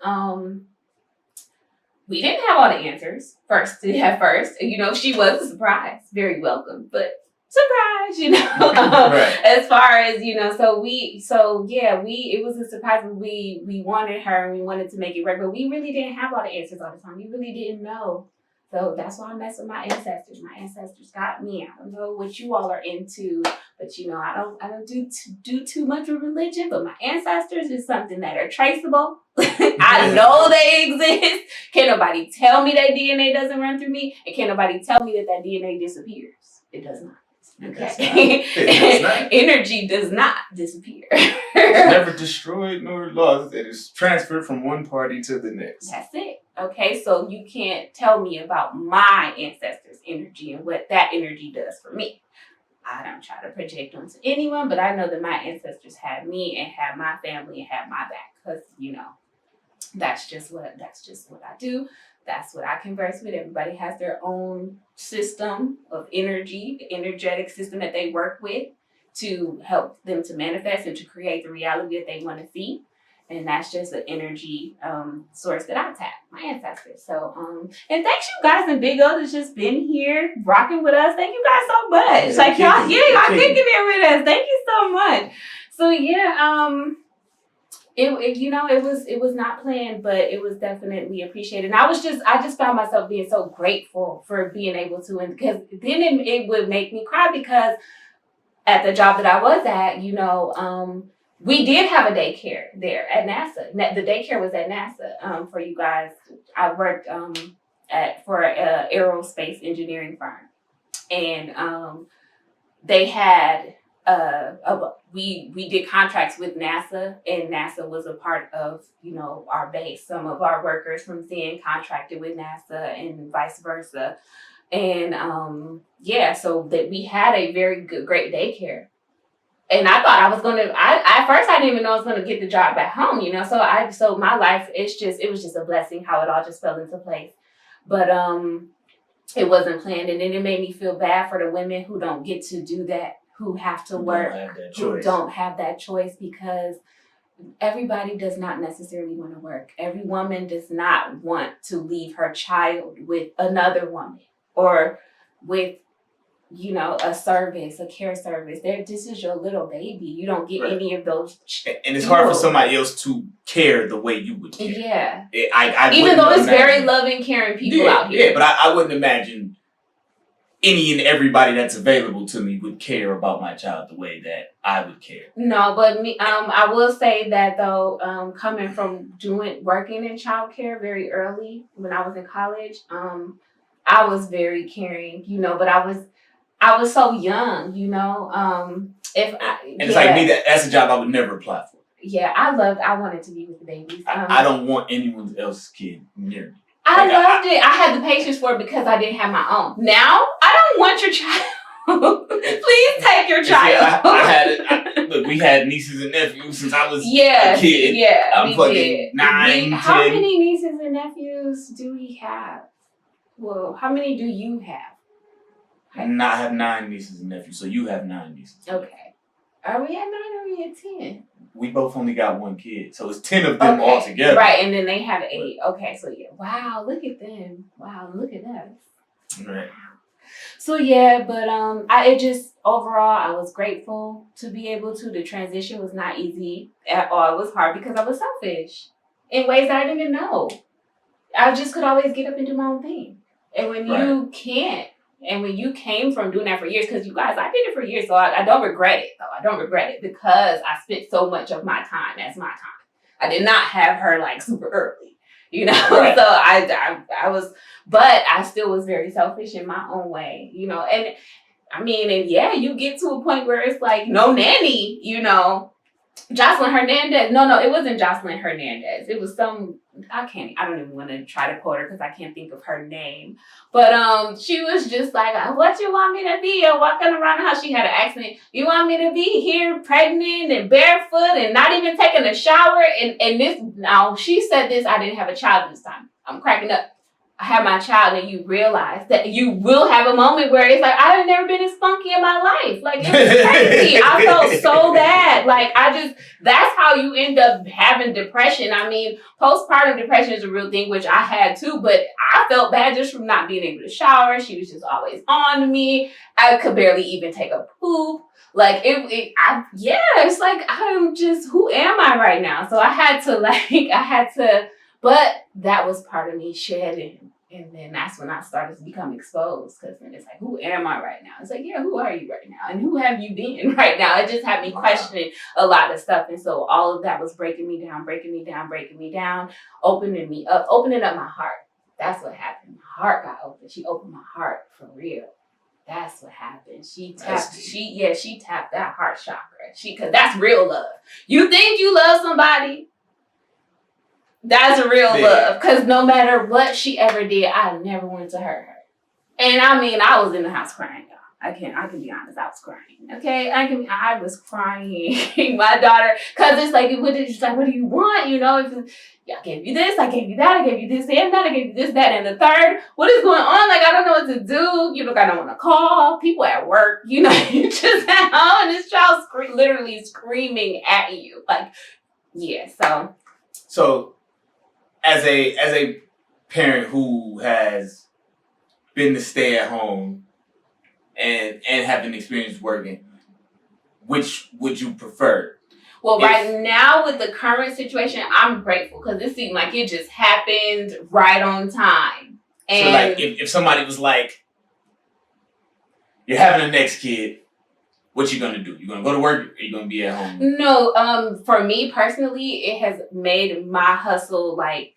we didn't have all the answers at first. You know, she was a surprise, very welcome, but surprise, you know. Right. As far as, you know, it was a surprise. We wanted her and we wanted to make it right, but we really didn't have all the answers all the time. We really didn't know. So that's why I mess with my ancestors. My ancestors got me. I don't know what you all are into, but you know, I don't do too much with religion, but my ancestors is something that are traceable. I know they exist. Can't nobody tell me that DNA doesn't run through me, and can't nobody tell me that DNA disappears. It does not. Okay. It does not. Energy does not disappear. It's never destroyed nor lost. It is transferred from one party to the next. That's it. Okay, so you can't tell me about my ancestors' energy and what that energy does for me. I don't try to project onto anyone, but I know that my ancestors had me and had my family and had my back because, you know, that's just what I do. That's what I converse with. Everybody has their own system of energy, the energetic system that they work with to help them to manifest and to create the reality that they want to see. And that's just an energy source that I tap, my ancestors. So, and thanks you guys, and Big O has just been here rocking with us. Thank you guys so much. Like y'all kicking it with us. Thank you so much. So yeah, it was not planned, but it was definitely appreciated. And I just found myself being so grateful for being able to, and because then it would make me cry because at the job that I was at, you know, we did have a daycare there at NASA. The daycare was at NASA. For you guys, I worked for an aerospace engineering firm, and they had we did contracts with NASA, and NASA was a part of, you know, our base. Some of our workers from Zen contracted with NASA, and vice versa. And so that we had a very great daycare. And I thought I was gonna. At first I didn't even know I was gonna get the job back home, you know. So my life, it was just a blessing how it all just fell into place. But it wasn't planned. And then it made me feel bad for the women who don't get to do that, who have to work, who don't have that choice, because everybody does not necessarily want to work. Every woman does not want to leave her child with another woman or with, you know, a service, a care service. This is your little baby. You don't get any of those. And it's hard for somebody else to care the way you would care. Yeah. I even though it's very loving, caring people out here. Yeah, but I wouldn't imagine any and everybody that's available to me would care about my child the way that I would care. No, but me, I will say that though, coming from working in childcare very early when I was in college, I was very caring, you know, but I was so young, you know. It's like me, that's a job I would never apply for. Yeah, I wanted to be with the babies. I don't want anyone else's kid near me. I loved it. I had the patience for it because I didn't have my own. Now, I don't want your child. Please take your child. I had it. Look, we had nieces and nephews since I was a kid. Yeah, I'm fucking 9, 10. How many nieces and nephews do we have? Well, how many do you have? I have 9 nieces and nephews, so you have 9 nieces. Okay. Are we at 9 or are we at 10? We both only got 1 kid, so it's 10 of them all together. Right, and then they have 8. Okay, so yeah. Wow, look at them. Wow, look at us. Right. So yeah, but it just overall I was grateful to be able to. The transition was not easy at all. It was hard because I was selfish in ways that I didn't even know. I just could always get up and do my own thing. And when you can't, and when you came from doing that for years, because you guys, I did it for years, so I don't regret it, though. I don't regret it because I spent so much of my time as my time. I did not have her like super early, you know? Right. So I was, but I still was very selfish in my own way, you know? And I mean, and yeah, you get to a point where it's like, no nanny, you know? Jocelyn Hernandez. No, it wasn't Jocelyn Hernandez. It was some, I don't even want to try to quote her because I can't think of her name. But she was just like, what you want me to be? You're walking around the house. She had an accent. You want me to be here pregnant and barefoot and not even taking a shower? And this, now she said this, I didn't have a child this time. I'm cracking up. I had my child, and you realize that you will have a moment where it's like, I have never been as funky in my life. Like, it was crazy. I felt so bad. Like, that's how you end up having depression. I mean, postpartum depression is a real thing, which I had too, but I felt bad just from not being able to shower. She was just always on me. I could barely even take a poop. Like, it's like, I'm just, who am I right now? So I had to, but that was part of me shedding. And then that's when I started to become exposed. Because then it's like, who am I right now? It's like, yeah, who are you right now? And who have you been right now? It just had me questioning a lot of stuff. And so all of that was breaking me down, opening up my heart. That's what happened. My heart got open. She opened my heart for real. That's what happened. She tapped that heart chakra. Because that's real love. You think you love somebody? That's a real love, because no matter what she ever did, I never wanted to hurt her. And I mean, I was in the house crying, y'all. I can be honest, I was crying. Okay, I was crying. My daughter, because it's like, what do you want? You know, I gave you this, I gave you that, I gave you this and that, I gave you this, that, and the third. What is going on? Like, I don't know what to do. You look, I don't want to call people at work. You know, you just at home, and this child literally screaming at you. Like, yeah. So. As a parent who has been to stay at home and having experience working, which would you prefer? Well, right now with the current situation, I'm grateful because it seemed like it just happened right on time. And so, like, if somebody was like, "You're having a next kid," what you gonna do? You gonna go to work, or you gonna be at home? No, for me personally, it has made my hustle like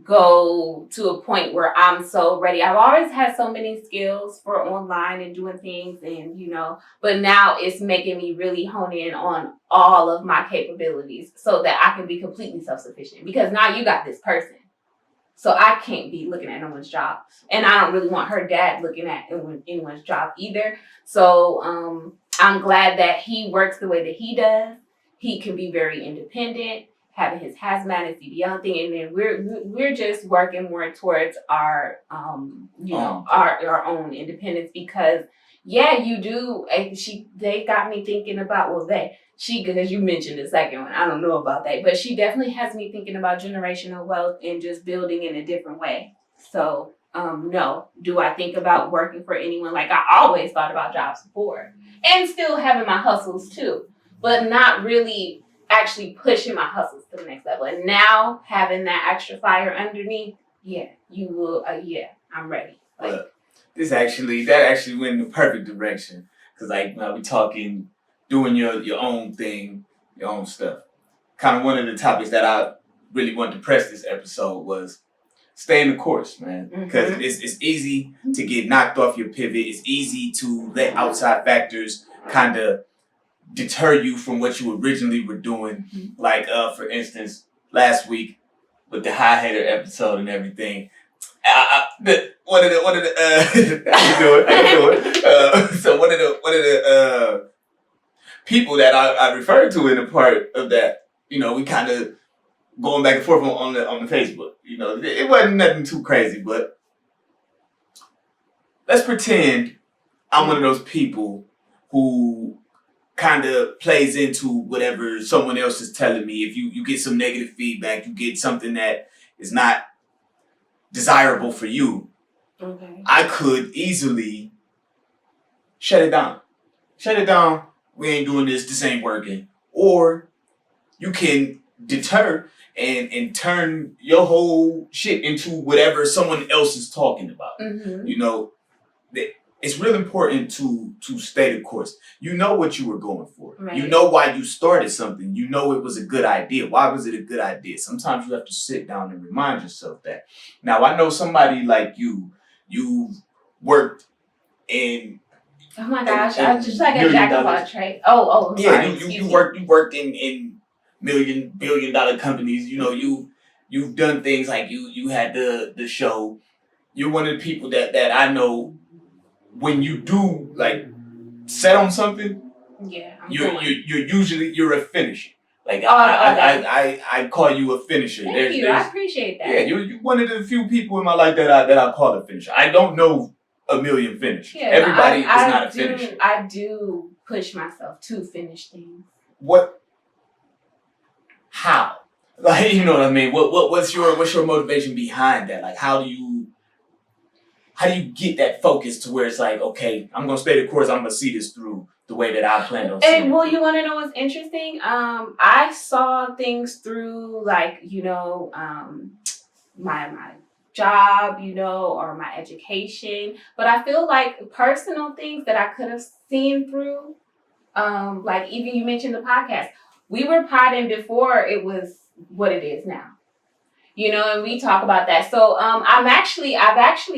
go to a point where I'm so ready. I've always had so many skills for online and doing things, and you know, but now it's making me really hone in on all of my capabilities so that I can be completely self-sufficient, because now you got this person. So I can't be looking at anyone's job, and I don't really want her dad looking at anyone's job either. So I'm glad that he works the way that he does. He can be very independent. having his hazmat and CDL thing, and then we're just working more towards our our own independence, because you do. They got me thinking about because you mentioned the second one. I don't know about that, but she definitely has me thinking about generational wealth and just building in a different way. So no, do I think about working for anyone? Like, I always thought about job support and still having my hustles too, but not really actually pushing my hustles to the next level. And now having that extra fire underneath, you will. I'm ready. Like, that actually went in the perfect direction, because like now we talking doing your own thing, your own stuff. Kind of one of the topics that I really wanted to press this episode was staying the course, man. Because it's easy to get knocked off your pivot. It's easy to let outside factors kind of deter you from what you originally were doing. Like, for instance, last week with the high hater episode and everything. One of the how you doing? So one of the people that I referred to in a part of that, we kind of going back and forth on the Facebook. It wasn't nothing too crazy, but let's pretend I'm one of those people who kind of plays into whatever someone else is telling me. If you get some negative feedback, you get something that is not desirable for you, I could easily shut it down. We ain't doing this. This ain't working. Or you can deter and turn your whole shit into whatever someone else is talking about. It's real important to stay the course. You know what you were going for. Right. You know why you started something. You know it was a good idea. Why was it a good idea? Sometimes you have to sit down and remind yourself that. Now, I know somebody like you've worked in... Oh my gosh, I was just like a jack of all trades. Oh, sorry. Yeah, you worked in billion-dollar companies. You've done things like you had the show. You're one of the people that I know. When you do like set on something, you're usually a finisher. Like I call you a finisher. Thank you. I appreciate that. Yeah, you're one of the few people in my life that I call a finisher. I don't know a million finishers. Yeah, everybody is not a finisher. I do push myself to finish things. What? How? Like, you know what I mean? What's your motivation behind that? Like, how do you get that focus to where it's like, okay, I'm going to stay the course. I'm going to see this through the way that I plan on seeing it. Well, you want to know what's interesting? I saw things through, like, my job, or my education. But I feel like personal things that I could have seen through, like even you mentioned the podcast. We were podding before it was what it is now. And we talk about that. So I've actually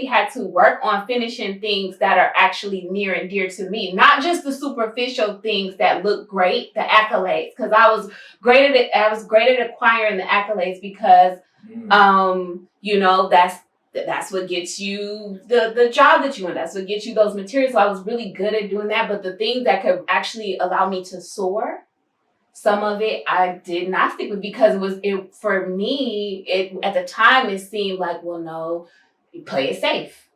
had to work on finishing things that are actually near and dear to me, not just the superficial things that look great, the accolades. Because I was great at acquiring the accolades because that's what gets you the job that you want. That's what gets you those materials. So I was really good at doing that. But the things that could actually allow me to soar, some of it I did not stick with, because for me, at the time it seemed like, well, no, you play it safe,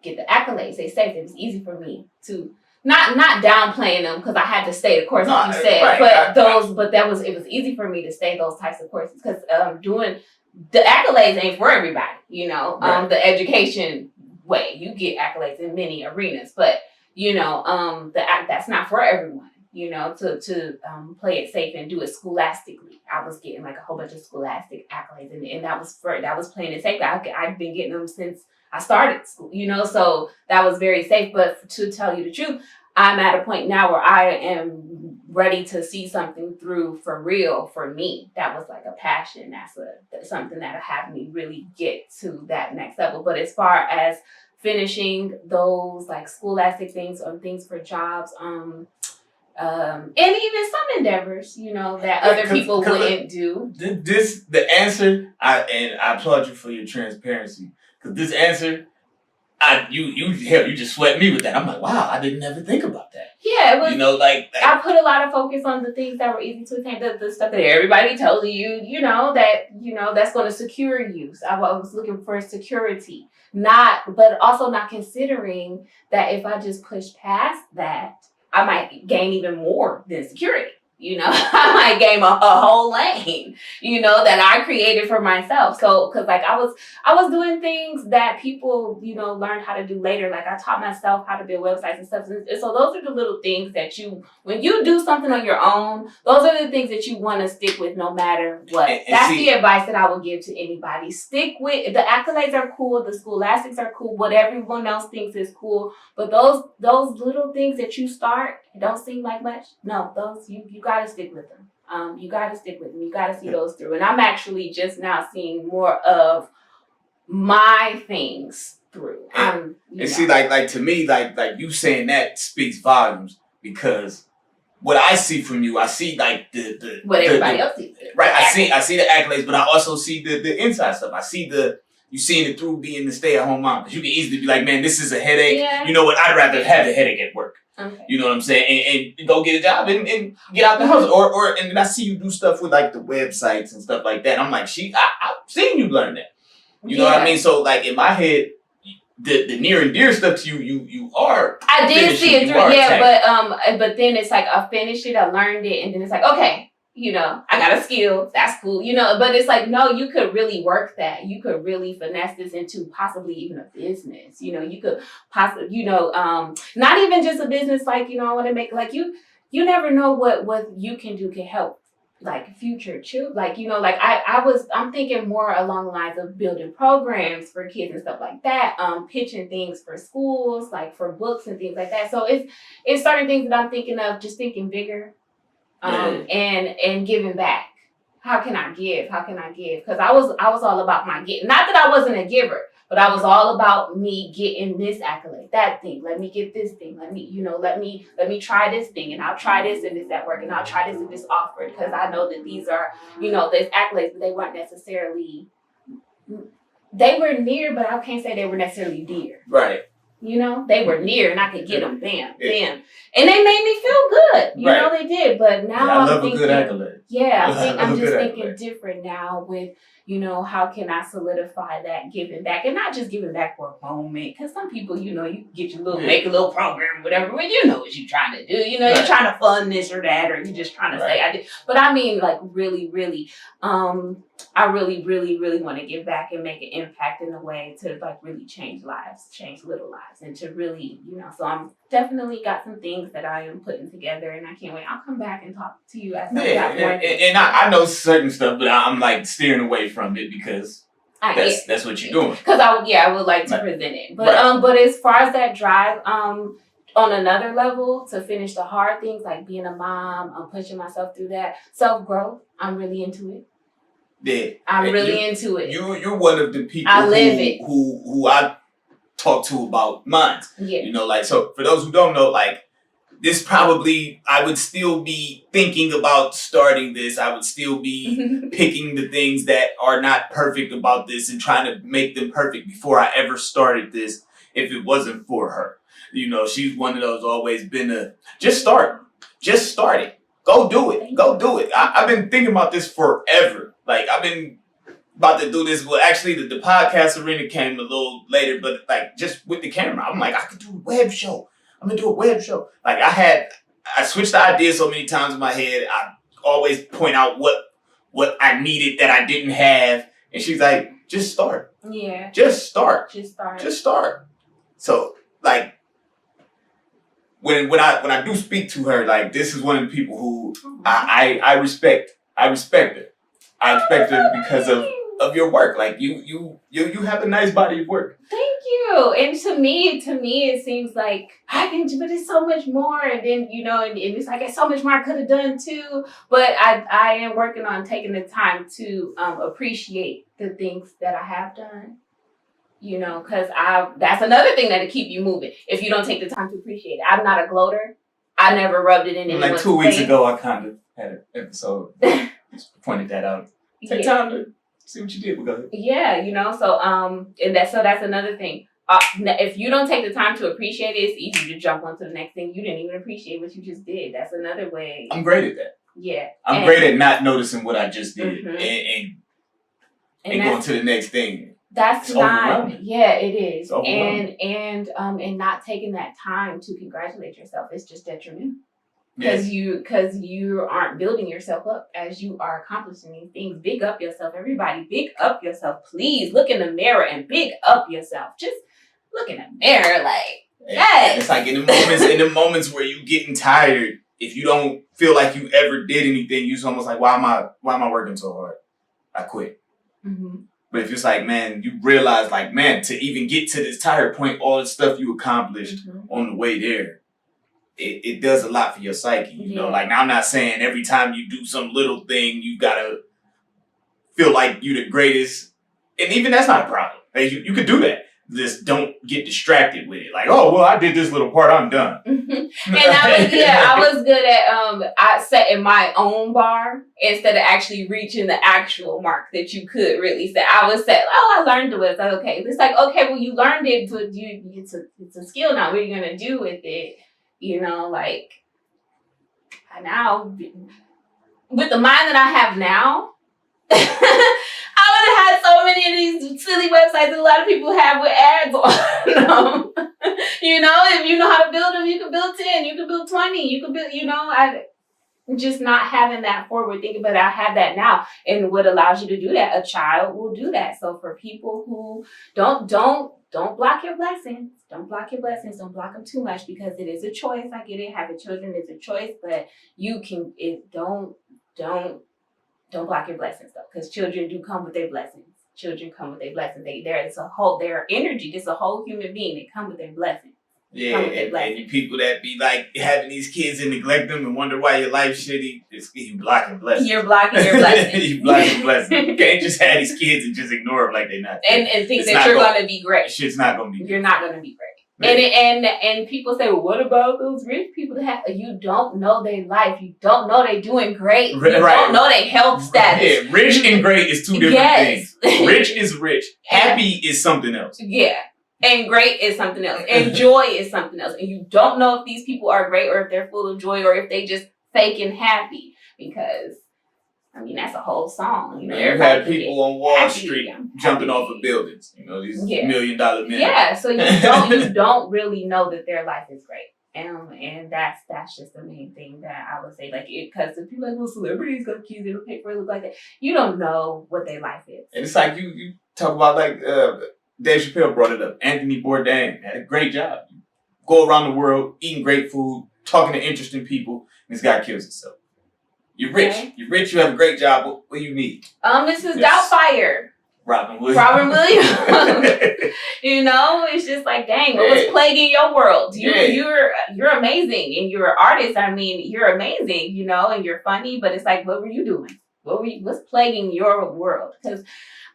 get the accolades, stay safe. It was easy for me to not downplaying them, because I had to stay the course, like you said. Right, but it was easy for me to stay those types of courses, because doing the accolades ain't for everybody. Right. The education way, you get accolades in many arenas, but that's not for everyone. To play it safe and do it scholastically. I was getting like a whole bunch of scholastic accolades, and that was playing it safe. I've been getting them since I started school, so that was very safe. But to tell you the truth, I'm at a point now where I am ready to see something through for real for me. That was like a passion. That's something that'll have me really get to that next level. But as far as finishing those like scholastic things or things for jobs, and even some endeavors, that other people wouldn't do. The answer, I applaud you for your transparency, because this answer, you just sweat me with that. I'm like, wow, I didn't ever think about that. Yeah, it was. You know, like I put a lot of focus on the things that were easy to attain, the stuff that everybody tells you, that's going to secure you. So I was looking for security, but also not considering that if I just push past that, I might gain even more than security. I might gain a whole lane, that I created for myself. So, cause like I was doing things that people, learned how to do later. Like I taught myself how to build websites and stuff. And so those are the little things that when you do something on your own, those are the things that you want to stick with no matter what. That's the advice that I would give to anybody. Stick with, the accolades are cool. The scholastics are cool. What everyone else thinks is cool. But those little things that you start, don't seem like much. No, those you gotta stick with them. You gotta stick with them. You gotta see those through. And I'm actually just now seeing more of my things through. And see, like to me, like you saying that speaks volumes, because what I see from you, I see like the what everybody else sees. Right. I see the accolades, but I also see the inside stuff. I see you seeing it through being the stay-at-home mom. Because you can easily be like, man, this is a headache. Yeah. You know what? I'd rather have the headache at work. Okay. You know what I'm saying? And go get a job and get out the house. And then I see you do stuff with like the websites and stuff like that. I'm like, I've seen you learn that. You know what I mean? So like in my head, the near and dear stuff to you are. I did see it through, but then it's like I finished it, I learned it, and then it's like, okay, I got a skill, that's cool, but it's like, no, you could really work that. You could really finesse this into possibly even a business. You could possibly, not even just a business, like, I want to make, like, you never know what you can do can help, like, future children. Like, like I'm thinking more along the lines of building programs for kids and stuff like that, pitching things for schools, like for books and things like that. So it's certain things that I'm thinking of, just thinking bigger. And giving back. How can I give? Because I was all about my giving. Not that I wasn't a giver, but I was all about me getting this accolade, that thing. Let me get this thing. Let me try this thing, and I'll try this if it's at work, and I'll try this if it's offered, because I know that these are, these accolades, but they weren't necessarily. They were near, but I can't say they were necessarily dear. Right. They were near, and I could get them, bam, bam. And they made me feel good. They did. But now I love a good accolade. Yeah, I'm just thinking different now with, how can I solidify that giving back? And not just giving back for a moment. Because some people, you get your make a little program, whatever, when you know what you're trying to do. You're trying to fund this or that, or you're just trying to say I did. But I mean, like, really, really, I really, really, really want to give back and make an impact in a way to, like, really change little lives, and to really, so I'm definitely got some things that I am putting together, and I can't wait. I'll come back and talk to you as and I know certain stuff, but I'm like steering away from it because that's what you're doing. Because I would like to present it, but as far as that drive, on another level, to finish the hard things like being a mom, I'm pushing myself through that self-growth. I'm really into it. Yeah, I'm really into it. You're one of the people who I talk to about minds. Yeah. So for those who don't know, like, this probably, I would still be thinking about starting this. I would still be picking the things that are not perfect about this and trying to make them perfect before I ever started this, if it wasn't for her. She's one of those, always been just start it. Go do it. I've been thinking about this forever. Like, I've been about to do this. Well, actually, the podcast arena came a little later, but like, just with the camera, I'm like, I could do a web show. I'm gonna do a web show. Like, I switched the idea so many times in my head. I always point out what I needed that I didn't have, and she's like, just start. Yeah. Just start. So, like, when I do speak to her, like, this is one of the people who I respect. I respect her. I respect her because of your work. Like, you have a nice body of work. Thank you. And to me, it seems like I can do, but it's so much more. And then, and it's like, it's so much more I could have done too. But I am working on taking the time to appreciate the things that I have done. Because that's another thing that'll keep you moving if you don't take the time to appreciate it. I'm not a gloater. I never rubbed it in anyone's face. Like 2 weeks face. ago, I kind of had an episode. Just pointed that out. Take time to see what you did. We'll go ahead. Yeah, so that's another thing. if you don't take the time to appreciate it, it's easy to jump onto the next thing. You didn't even appreciate what you just did. That's another way. I'm great at that. Yeah. I'm great at not noticing what I just did and going to the next thing. That's not, yeah, it is. And not taking that time to congratulate yourself is just detrimental. Because you aren't building yourself up as you are accomplishing these things. Big up yourself, everybody. Big up yourself, please. Look in the mirror and big up yourself. Just look in the mirror, like yes. It's like in the moments where you getting tired. If you don't feel like you ever did anything, you're almost like, why am I working so hard? I quit. Mm-hmm. But if it's like, man, you realize, like, man, to even get to this tired point, all the stuff you accomplished on the way there. It does a lot for your psyche, you know. Like, now I'm not saying every time you do some little thing, you gotta feel like you the greatest, and even that's not a problem. Like, you could do that. Just don't get distracted with it. Like, oh well, I did this little part, I'm done. And I was good at I setting my own bar instead of actually reaching the actual mark that you could really set. I was set. Oh, I learned it. Was okay. It's like, okay, well, you learned it, but it's a skill now. What are you gonna do with it? You know, like, now, with the mind that I have now, I would have had so many of these silly websites that a lot of people have with ads on them. You know, if you know how to build them, you can build 10, you can build 20, you can build, you know, just not having that forward thinking, but I have that now. And what allows you to do that, a child will do that. So for people who don't block your blessings. Don't block your blessings. Don't block them too much because it is a choice. I get it. Having children is a choice, but you can. Don't block your blessings though, because children do come with their blessings. Children come with their blessings. They're energy. There's a whole human being that come with their blessings. Yeah, and you people that be like having these kids and neglect them and wonder why your life's shitty, you blocking blessings. You're blocking your blessings. You blocking blessings. You can't just have these kids and just ignore them like they're not. And think that you're going to be great. Shit's not going to be great. You're not going to be great. Yeah. And people say, well, what about those rich people that have? You don't know their life. You don't know they're doing great. You don't know their health status. Yeah, rich and great is two different things. Rich is rich. Happy is something else. Yeah. And great is something else. And joy is something else. And you don't know if these people are great or if they're full of joy or if they just fake and happy. Because, I mean, that's a whole song. You know, you had people on Wall Street jumping off of buildings. You know, these $1 million men. Yeah, so you don't really know that their life is great. And that's just the main thing that I would say. Like, because if people are like, well, celebrities got kids, they don't pay for it, look like that. You don't know what their life is. And it's like you talk about, like, Dave Chappelle brought it up. Anthony Bourdain had a great job. Go around the world, eating great food, talking to interesting people, and this guy kills himself. You're rich. Okay. You're rich, you have a great job. What do you need? This is Doubtfire. Robin Williams. You know, it's just like, dang, what was plaguing your world? You're amazing, and you're an artist. I mean, you're amazing, you know, and you're funny, but it's like, what were you doing? What's plaguing your world? Because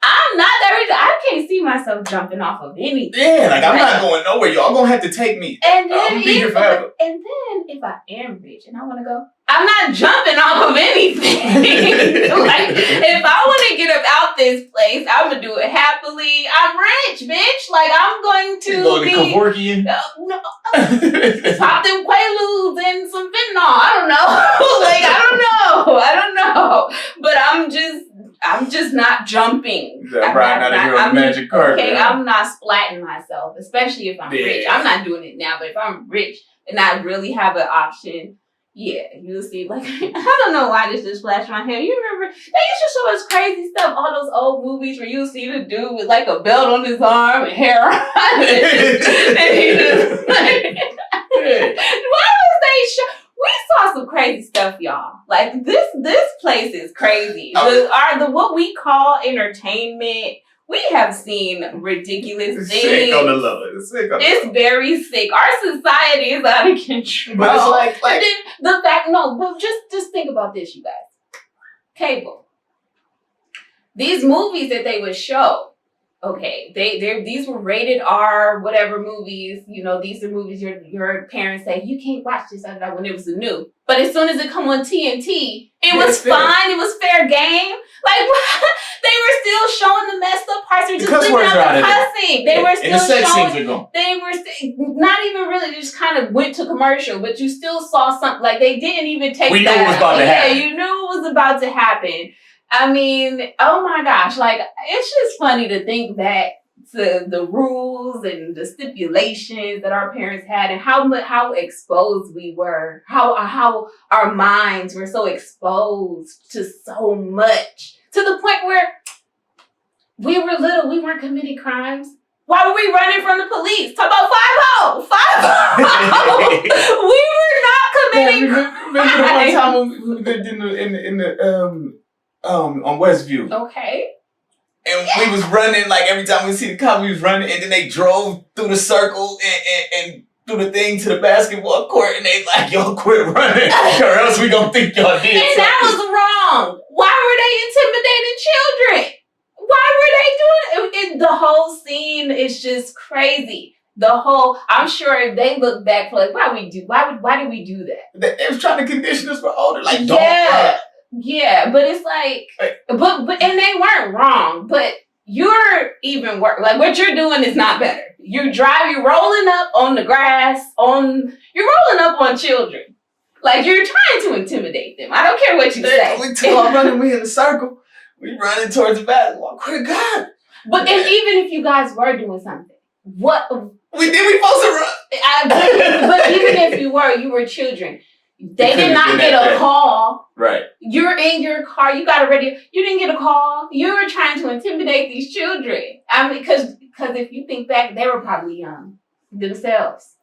I'm not that rich. I can't see myself jumping off of anything. Yeah, like I'm not going nowhere. Y'all gonna have to take me. And then I'm gonna be here forever. And then if I am rich and I want to go, I'm not jumping off of anything. Like, if I want to get up out this place, I'm gonna do it happily. I'm rich, bitch. Like, I'm going to be Kevorkian. No, pop them Quaaludes and some fentanyl. I don't know. Like, I don't know. But I'm just not jumping. Riding out of here on a magic carpet. Okay, I'm not splatting myself, especially if I'm rich. I'm not doing it now, but if I'm rich and I really have an option, yeah, you'll see. Like, I don't know why this just flashed my head. You remember, they used to show us crazy stuff, all those old movies where you'll see the dude with like a belt on his arm and hair on it. And he just like, why was they show? We saw some crazy stuff, y'all. Like, this place is crazy. What we call entertainment, we have seen ridiculous things. Sick on the low. It's very sick. Our society is out of control. But it's like and then the fact, but just think about this, you guys. Cable. These movies that they would show, okay, these were rated R, whatever movies, you know, these are movies your parents say, you can't watch this when it was new. But as soon as it come on TNT, it was fine, it was fair game. Like, They were still showing the messed up parts. They were just leaving out the cussing. They were still and the sex showing. scenes are gone. They were not even really. They just kind of went to commercial, but you still saw something. Like they didn't even take. We knew it was about to happen. Yeah, you knew it was about to happen. I mean, oh my gosh! Like it's just funny to think back to the rules and the stipulations that our parents had, and how exposed we were. How our minds were so exposed to so much, to the point where we were little, we weren't committing crimes. Why were we running from the police? Talk about 5-0. 5-0. We were not committing crimes. Remember the one time when we lived in the on Westview. Okay. And we was running, like every time we see the cop, we was running, and then they drove through the circle and through the thing to the basketball court, and they like, y'all quit running, or else we gonna think y'all did something. That was wrong. Why were they intimidating children? Why were they doing it? The whole scene is just crazy. I'm sure if they look back, like, why did we do that? They was trying to condition us for older, like, don't run. Yeah, but it's like, but and they weren't wrong, but you're even worse. Like what you're doing is not better. You're rolling up on the grass, you're rolling up on children. Like you're trying to intimidate them. I don't care what you say. We took off running, we in a circle. We running towards the basketball. Quick, God. But and even if you guys were doing something, what? We supposed to run. But even if you were children. They did not get a call. Right. You're in your car. You got a radio. You didn't get a call. You were trying to intimidate these children. I mean, because if you think back, they were probably young themselves.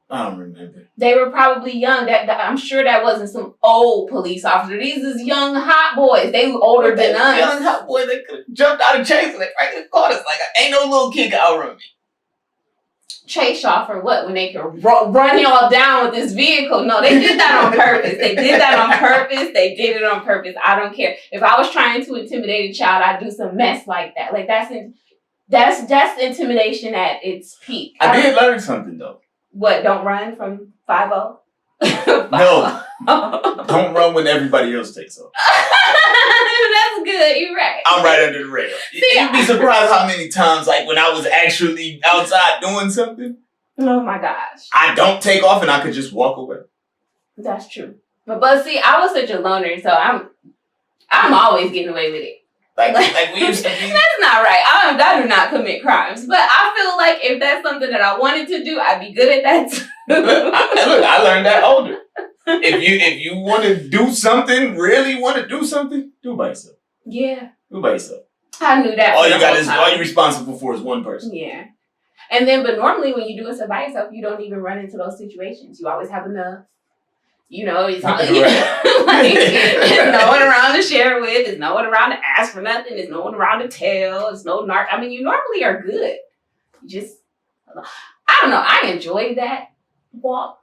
I don't remember. They were probably young. That I'm sure that wasn't some old police officer. These is young hot boys. They were older than us. Young hot boys. They could have jumped out and chased us. Right in the corners. Like ain't no little kid can outrun me. Chase y'all for what? When they could run y'all down with this vehicle? No, they did that on purpose. They did that on purpose. They did it on purpose. I don't care. If I was trying to intimidate a child, I'd do some mess like that. Like that's intimidation at its peak. I did learn something though. What? Don't run from 5-0? No. Don't run when everybody else takes off. That's good. You're right. I'm right under the radar. You'd be surprised how many times, like when I was actually outside doing something. Oh my gosh. I don't take off and I could just walk away. That's true. But see, I was such a loner, so I'm always getting away with it. Like we used to be. That's not right. I do not commit crimes. But I feel like if that's something that I wanted to do, I'd be good at that too. I learned that older. If you want to do something, really want to do something, do it by yourself. Yeah. Do it by yourself. I knew that. All you're responsible for is one person. Yeah. And then, but normally when you do it by yourself, you don't even run into those situations. You always have enough. You know, it's all, like, there's no one around to share with. There's no one around to ask for nothing. There's no one around to tell. There's no narc. I mean, you normally are good. I don't know. I enjoy that walk.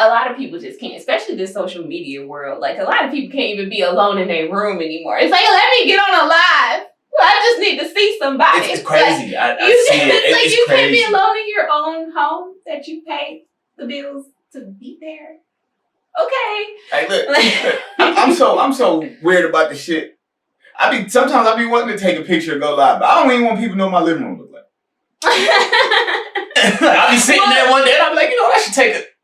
A lot of people just can't, especially this social media world. Like, a lot of people can't even be alone in their room anymore. It's like, let me get on a live. Well, I just need to see somebody. It's crazy. Like, I see it. It's like you crazy. can't be alone in your own home that you pay the bills to be there. Okay. Hey, look, I'm so weird about the shit. Sometimes I be wanting to take a picture and go live, but I don't even want people to know what my living room look like. I be sitting there one day and I'm like, I should take it.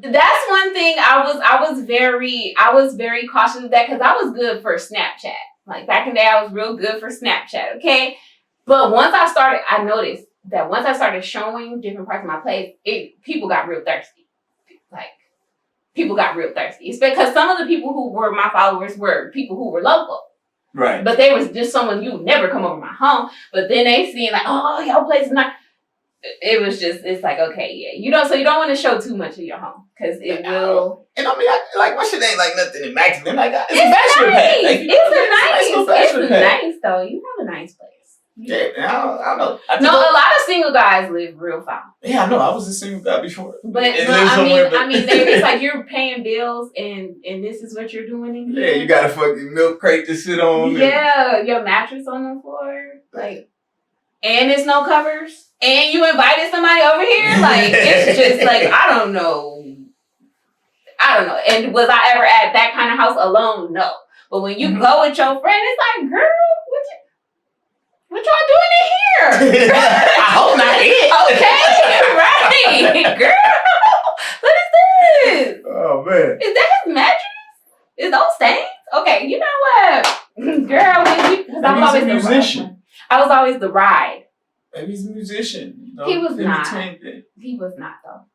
That's one thing I was very cautious of that because I was good for Snapchat. Like back in the day, I was real good for Snapchat. Okay, but I noticed that once I started showing different parts of my place, people got real thirsty. Like. People got real thirsty. It's because some of the people who were my followers were people who were local. Right. But they was just someone you would never come over my home. But then they seen like, oh, y'all place is not. It's like, okay, yeah. So you don't want to show too much of your home because it will. And I mean, my shit ain't like nothing immaculate. Like, it's a bachelor pad. Like, it's nice though. You have a nice place. Yeah, I know. A lot of single guys live real foul. Yeah, I know. I was a single guy before. But I mean, it's like you're paying bills and this is what you're doing in here. Yeah, you got a fucking milk crate to sit on. Yeah, your mattress on the floor, like, and there's no covers, and you invited somebody over here. Like, it's just like I don't know. And was I ever at that kind of house alone? No. But when you go with your friend, it's like, girl, what y'all doing in here? I hope not it. Okay, right, girl. What is this? Oh man. Is that his mattress? Is those stains? Okay, you know what, girl? Because I was always the musician. I was always the ride. Maybe he's a musician. You know, he was not. He was not though.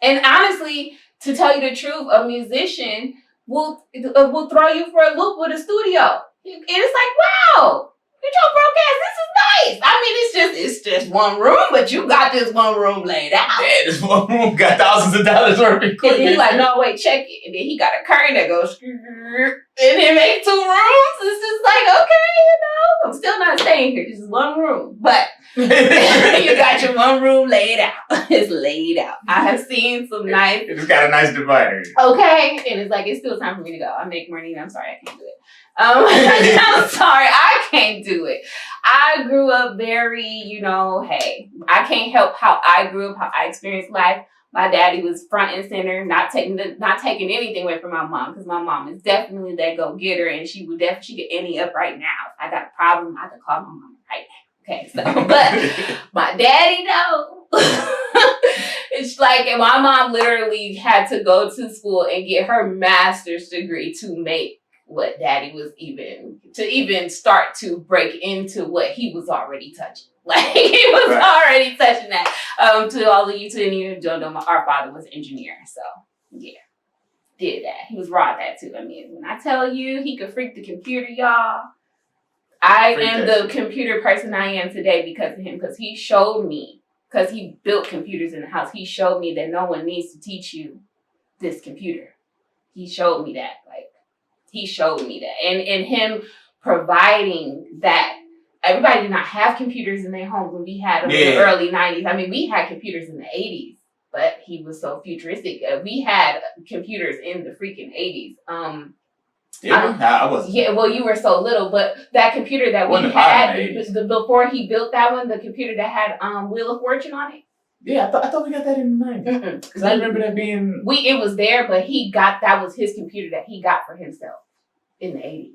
And honestly, to tell you the truth, a musician will throw you for a loop with a studio. And it's like, wow. Get your broke ass. This is nice. I mean, it's just one room, but you got this one room laid out. Yeah, this one room got thousands of dollars worth of equipment. And then he like, no, wait, check it. And then he got a curtain that goes, and it makes 2 rooms. It's just like, okay, you know, I'm still not staying here. This is one room, but you got your one room laid out. It's laid out. I have seen some nice. It's got a nice divider. Okay, and it's like it's still time for me to go. I make money. I'm sorry, I can't do it. I'm sorry, I can't do it. I grew up very, you know, hey, I can't help how I grew up, how I experienced life. My daddy was front and center, not taking anything away from my mom, because my mom is definitely that go-getter, and she get any up right now. If I got a problem, I could call my mom right now. Okay, so, but my daddy, though, it's like, and my mom literally had to go to school and get her master's degree to make what daddy was even start to break into what he was already touching. Like, he was already touching that. To all of you who don't know, our father was an engineer. So, yeah, did that. He was raw at that, too. I mean, when I tell you he could freak the computer, y'all, I am the computer person I am today because of him. Because he showed me, because he built computers in the house, he showed me that no one needs to teach you this computer. He showed me that. Like, he showed me that. And him providing that. Everybody did not have computers in their homes when we had them in the early 90s. I mean, we had computers in the 80s, but he was so futuristic. We had computers in the freaking 80s. I wasn't. Yeah, well, you were so little, but that computer that we had, before he built that one, the computer that had Wheel of Fortune on it. Yeah, I thought we got that in the 90s. Because I remember that being... It was there, but that was his computer that he got for himself in the 80s.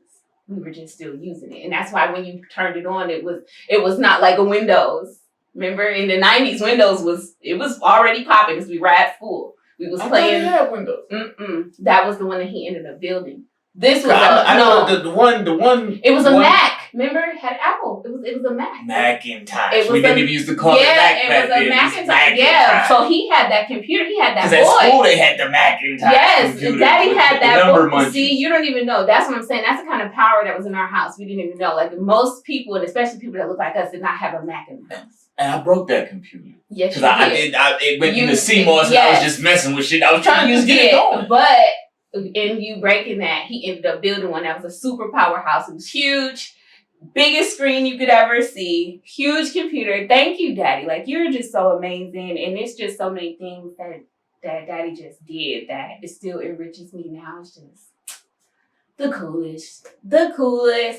We were just still using it. And that's why when you turned it on, it was not like a Windows. Remember, in the 90s, Windows was already popping because we were at school. We was playing. I thought we had Windows. That was the one that he ended up building. This was I know the one. It was a Mac. Remember, it had Apple. It was a Mac. Macintosh. We didn't even use to call it Mac. Yeah, it was a Macintosh. Yeah, so he had that computer. He had that boy. Because at school they had the Macintosh. Yes, computer. Daddy had that boy. Boy. See, you don't even know. That's what I'm saying. That's the kind of power that was in our house. We didn't even know. Like most people, and especially people that look like us, did not have a Mac in the house. And I broke that computer. Yes, because it went into CMOS and I was just messing with shit. I was trying to just get it going. But in you breaking that, he ended up building one that was a super powerhouse. It was huge, biggest screen you could ever see, huge computer. Thank you, Daddy. Like, you're just so amazing, and it's just so many things that Daddy just did that it still enriches me now. It's just the coolest,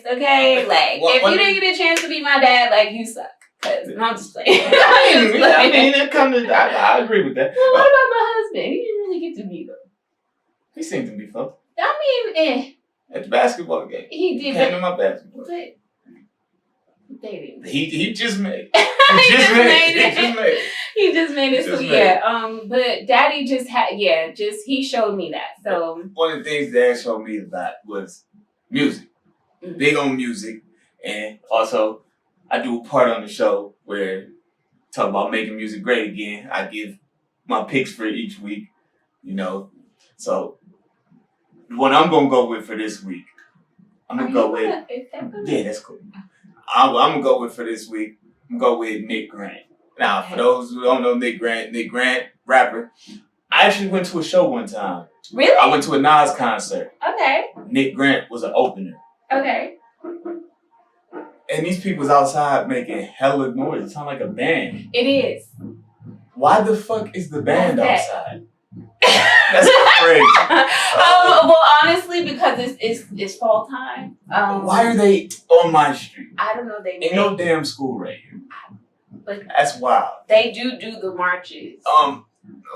okay? Like, if you didn't get a chance to be my dad, like, you suck. Cause I'm just playing. I agree with that. Well, what about my husband? He didn't really get to meet him. He seemed to be fun. I mean, at the basketball game. He did. Came to my basketball. But they didn't. He just made it. He just made it. So yeah. But Daddy just he showed me that. So one of the things Dad showed me about was music. Mm-hmm. Big on music, and also I do a part on the show where talk about making music great again. I give my picks for each week, you know. So what I'm gonna go with for this week, I'm gonna go with. Yeah, that's cool. I'm gonna go with for this week. I'm gonna go with Nick Grant. Now, for those who don't know Nick Grant, rapper. I actually went to a show one time. Really? I went to a Nas concert. Okay. Nick Grant was an opener. Okay. And these people's outside making hella noise. It sounds like a band. It is. Why the fuck is the band outside? That's crazy. Well, honestly, because it's fall time. Why are they on my street? I don't know. Ain't no damn school right here. But that's wild. They do the marches.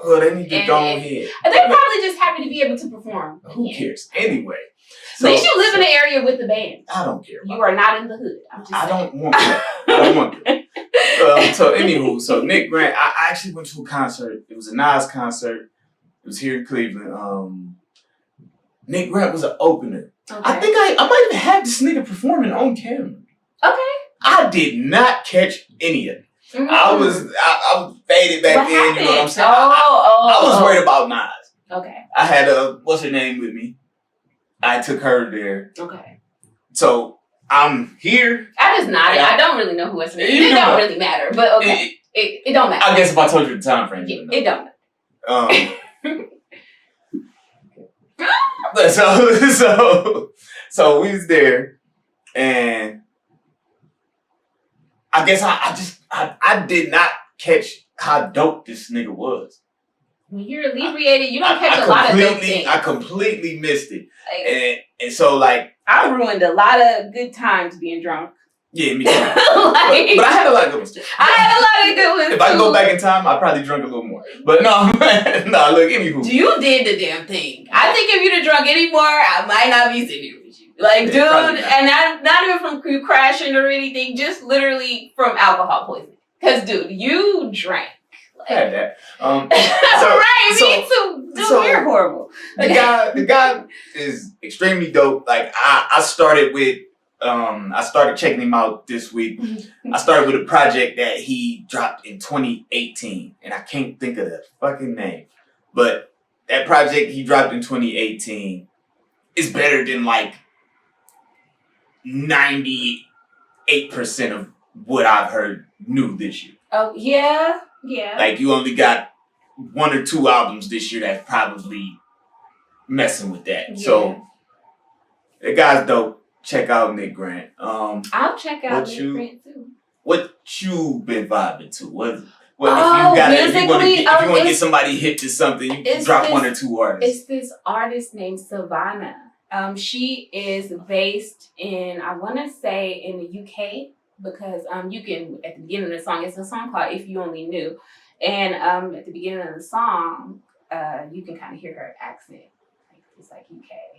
Well, they need to go ahead. They're probably just happy to be able to perform. Who cares? Anyway. So, at least you live in the area with the band. I don't care. You are not in the hood. I don't want that. I don't want that. So anywho, so Nick Grant, I actually went to a concert. It was a Nas concert. It was here in Cleveland. Nick Grant was an opener. Okay. I think I might have had this nigga performing on camera. Okay. I did not catch any of it. Mm-hmm. I was faded back then. Happened? You know what I'm saying? I was worried about Nas. Okay. I had what's her name with me. I took her there. Okay. So I'm here. I just nodded. I don't really know who it's name. It don't really matter. But okay. It don't matter. I guess if I told you the time frame, it don't matter. So we was there, and I guess I did not catch how dope this nigga was. When you're inebriated, you don't catch a lot of dope things. I completely missed it, and so like I ruined a lot of good times being drunk. Yeah, me too. but I had a lot of good ones too. I had a lot of good ones If I could go back in time, I probably drunk a little more. But no, look, anywho. You did the damn thing. I think if you'd have drunk any more, I might not be sitting here with you. Like, dude, and not even from you crashing or anything, just literally from alcohol poisoning. Because, dude, you drank. I had that. Me too. Dude, you're horrible. The guy is extremely dope. Like, I started checking him out this week. I started with a project that he dropped in 2018, and I can't think of the fucking name. But that project he dropped in 2018 is better than like 98% of what I've heard new this year. Oh, yeah. Yeah. Like, you only got 1 or 2 albums this year that's probably messing with that. Yeah. So, the guy's dope. Check out Nick Grant. I'll check out Nick Grant too. What you been vibing to? If you want to get somebody hip to something, you can drop 1 or 2 artists. It's this artist named Savannah. She is based in, I want to say, in the UK, because you can, at the beginning of the song, it's a song called If You Only Knew, and at the beginning of the song, you can kind of hear her accent. It's like UK.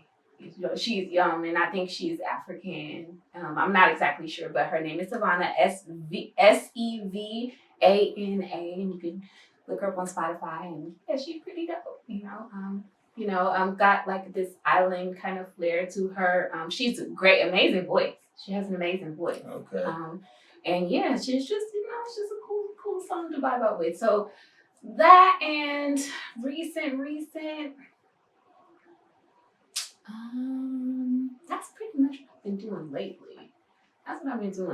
She's young, and I think she's African. I'm not exactly sure, but her name is Savannah, Sevana, and you can look her up on Spotify. And yeah, she's pretty dope. Got like this island kind of flair to her. She's a great, amazing voice. She has an amazing voice. Okay. And yeah, she's just it's just a cool song to vibe out with. So that and recent. That's pretty much what I've been doing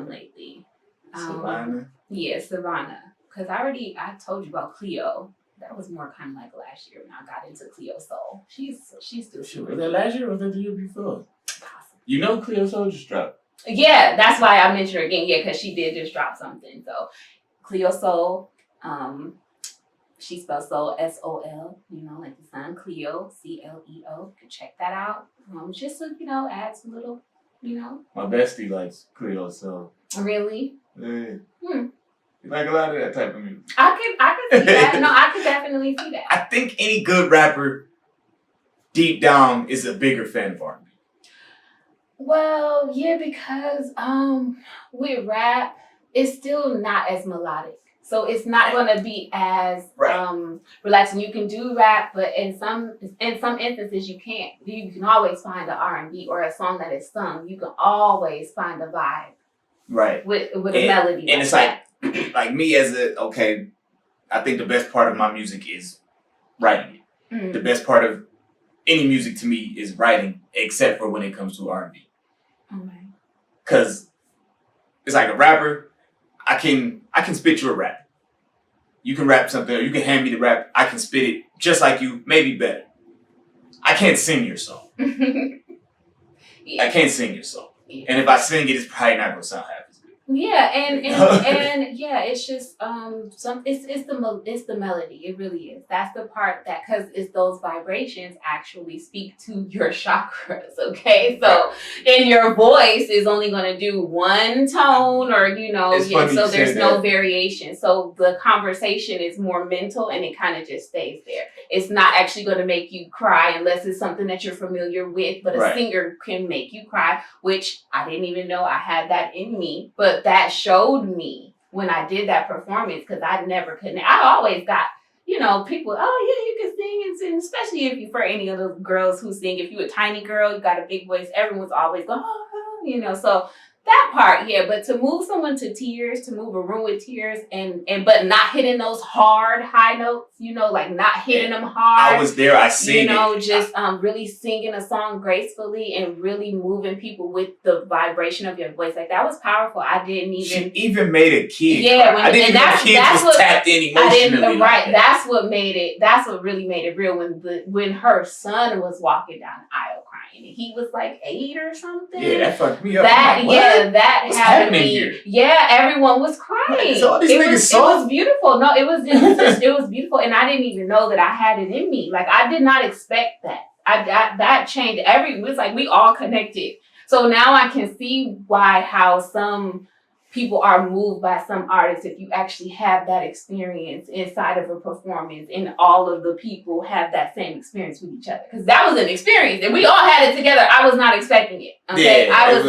lately. Savannah? Yeah, Savannah. Because I told you about Cleo. That was more kind of like last year when I got into Cleo Soul. She's still super. Was that last year or was that the year before? Possibly. You know Cleo Soul just dropped. Yeah, that's why I mentioned her again. Yeah, because she did just drop something. So Cleo Soul, she spells soul S-O-L, like the sun, Cleo, C-L-E-O. You can check that out. Just to, add some little, My bestie likes Cleo Soul. Really? Yeah. You like a lot of that type of music. I could see that. No, I could definitely see that. I think any good rapper, deep down, is a bigger fan of R&B. Well, yeah, because with rap, it's still not as melodic. So it's not going to be as relaxing. You can do rap, but in some instances you can't. You can always find an R&B or a song that is sung. You can always find a vibe, right? With a melody. And it's like me as I think the best part of my music is writing it. Mm-hmm. The best part of any music to me is writing, except for when it comes to R&B. Okay. Because it's like a rapper. I can spit you a rap. You can rap something, or you can hand me the rap. I can spit it just like you, maybe better. I can't sing your song. Yeah. I can't sing your song. Yeah. And if I sing it, it's probably not going to sound half as good. Yeah, and yeah, it's just it's the melody. It really is. That's the part that, because it's those vibrations actually speak to your chakras. Okay, so and your voice is only going to do one tone, or so there's no variation. So the conversation is more mental, and it kind of just stays there. It's not actually going to make you cry unless it's something that you're familiar with. But a singer can make you cry, which I didn't even know I had that in me, but that showed me when I did that performance, because I never could. I always got, people, oh yeah, you can sing and sing, especially if you, for any of the girls who sing, if you're a tiny girl, you got a big voice, everyone's always going, so that part, yeah. But to move someone to tears, to move a room with tears, and but not hitting those hard high notes, like not hitting them hard. I was there. I seen it. Just really singing a song gracefully and really moving people with the vibration of your voice. Like, that was powerful. I didn't even. She even made a kid. Yeah, I didn't even know kids was tapped in emotionally. Right. That's what made it. That's what really made it real. When her son was walking down the aisle crying, and he was like 8 or something. Yeah, that fucked me up. That What's happened happening here? Yeah, everyone was crying. So all these niggas it was beautiful. No, it was beautiful, and I didn't even know that I had it in me. Like, I did not expect that. That changed it's like we all connected. So now I can see how some people are moved by some artists if you actually have that experience inside of a performance, and all of the people have that same experience with each other. Because that was an experience, and we all had it together. I was not expecting it. Okay, yeah, that was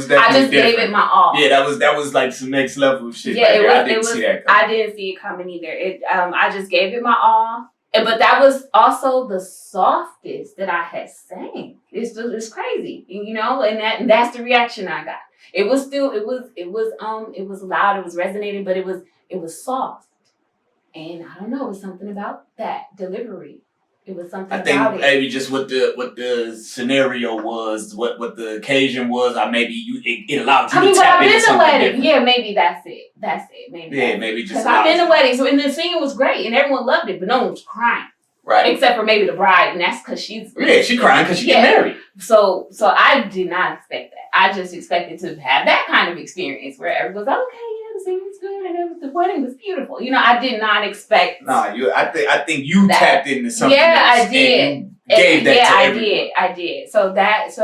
definitely. I just gave it my all. Yeah, that was like some next level shit. Yeah, I didn't see that coming. I didn't see it coming either. I just gave it my all. But that was also the softest that I had sang. It's crazy, and that's the reaction I got. It was loud, it was resonating, but it was soft. And I don't know, it was something about that delivery. It was something about it. I think maybe just what the scenario was, what the occasion was, or maybe it allowed you to tap into something different. Yeah, maybe that's it. Maybe just. Because I've been to weddings, and the singing was great, and everyone loved it, but no one was crying. Right. Except for maybe the bride, and that's because she's... Yeah, she's crying because she get married. So I did not expect that. I just expected to have that kind of experience where everyone's like, okay, yeah, the singing's good, and the wedding was beautiful. I did not expect... I think you tapped into something else. I did. Gave that to everyone. I did. So that's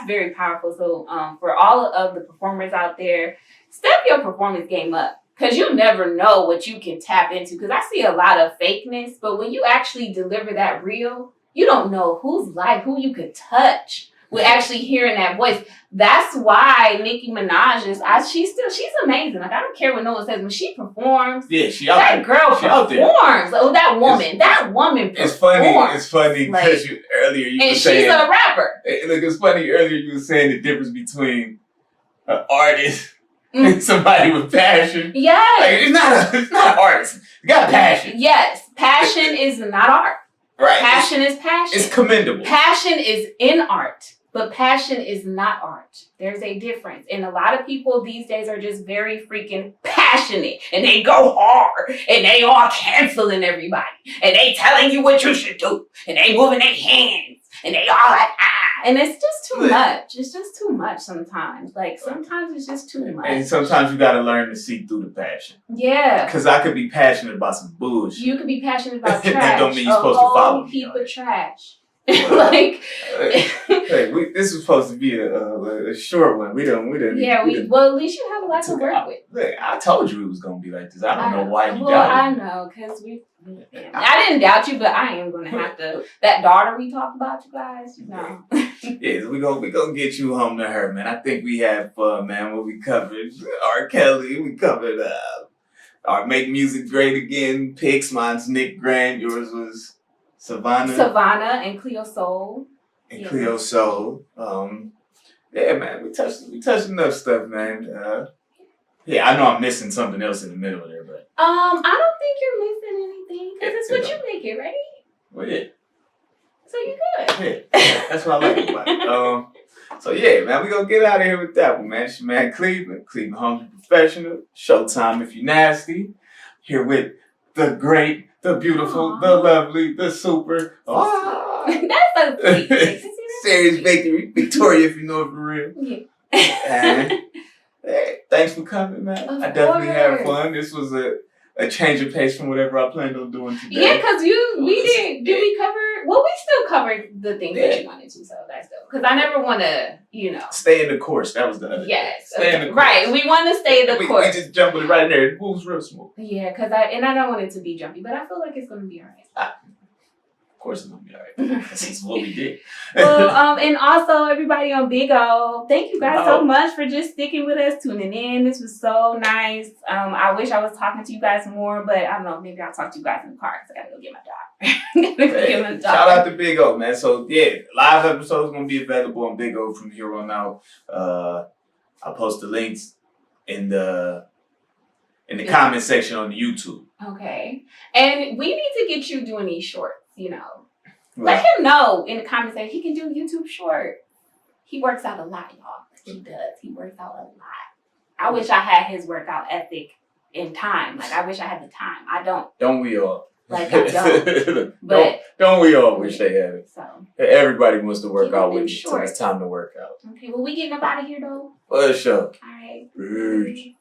very powerful. So for all of the performers out there, step your performance game up. Because you never know what you can tap into. Because I see a lot of fakeness, but when you actually deliver that real, you don't know who you could touch with actually hearing that voice. That's why Nicki Minaj she's amazing. Like, I don't care what no one says. When she performs, yeah, she out there. That girl performs. Oh, that woman performs. It's funny because earlier you were saying. And she's a rapper. Look, it's funny. Earlier you were saying the difference between an artist and somebody with passion. Yes. Like, it's not an artist. You got passion. Yes. Passion is not art. Right. Passion is passion. It's commendable. Passion is in art, but passion is not art. There's a difference. And a lot of people these days are just very freaking passionate. And they go hard. And they all canceling everybody. And they telling you what you should do. And they moving their hands. And they all like, and it's just too much. It's just too much sometimes. Like, sometimes it's just too much. And sometimes you got to learn to see through the passion. Yeah. Because I could be passionate about some bullshit. You could be passionate about trash. That don't mean you're supposed to follow me. A whole heap of trash. Like, this was supposed to be a short one. We didn't. Yeah, well, at least you have a lot to work with. Look, I told you it was gonna be like this. I don't know why you doubted me. I know, because I didn't doubt you, but I am gonna have to. That daughter we talked about, you guys, Yeah, so we gonna get you home to her, man. I think we had fun, man. When we covered R.Kelly, we covered our Make Music Great Again picks. Mine's Nick Grant. Yours was Savannah and Cleo Soul. Cleo Soul. Yeah, man, we touched enough stuff, man. Yeah, I know I'm missing something else in the middle there, but I don't think you're missing anything because it's what you make it, right? Well, yeah. So you good. Yeah, that's what I like about it. So yeah, man, we gonna get out of here with that one, man. It's your man Cleveland Hungry Professional. Showtime if you nasty. Here with the great, the beautiful, the lovely, the super. That's so sweet. Sirius Victori, if you know it for real. Yeah. Hey, thanks for coming, man. Of I definitely had course. fun. This was a change of pace from whatever I planned on doing today. Yeah, because did we cover, well, we still covered the things that you wanted to, so that's dope. Because I never want to, Stay in the course. That was the other thing. Yes. Stay in the course. Right, we want to stay the course. We just jumping right in there. It moves real smooth. Yeah, because I don't want it to be jumpy, but I feel like it's going to be all right. Of course it's going to be all right. That's what we did. Well, and also everybody on Big O, thank you guys so much for just sticking with us, tuning in. This was so nice. I wish I was talking to you guys more, but I don't know, maybe I'll talk to you guys in the car because I gotta go get my dog. Shout out to Big O, man. So yeah, live episodes gonna be available on Big O from here on out. I'll post the links in the comment section on the YouTube. Okay, and we need to get you doing these shorts. Let him know in the comments that he can do YouTube short. He works out a lot, y'all. He does. He works out a lot. I wish I had his workout ethic in time. Like, I wish I had the time. I don't. Don't we all? Like, I don't. But don't we all wish they had it? So everybody wants to work out with you short. till it's time to work out. Okay, well, we getting up out of here, though. For sure. All right. Peace.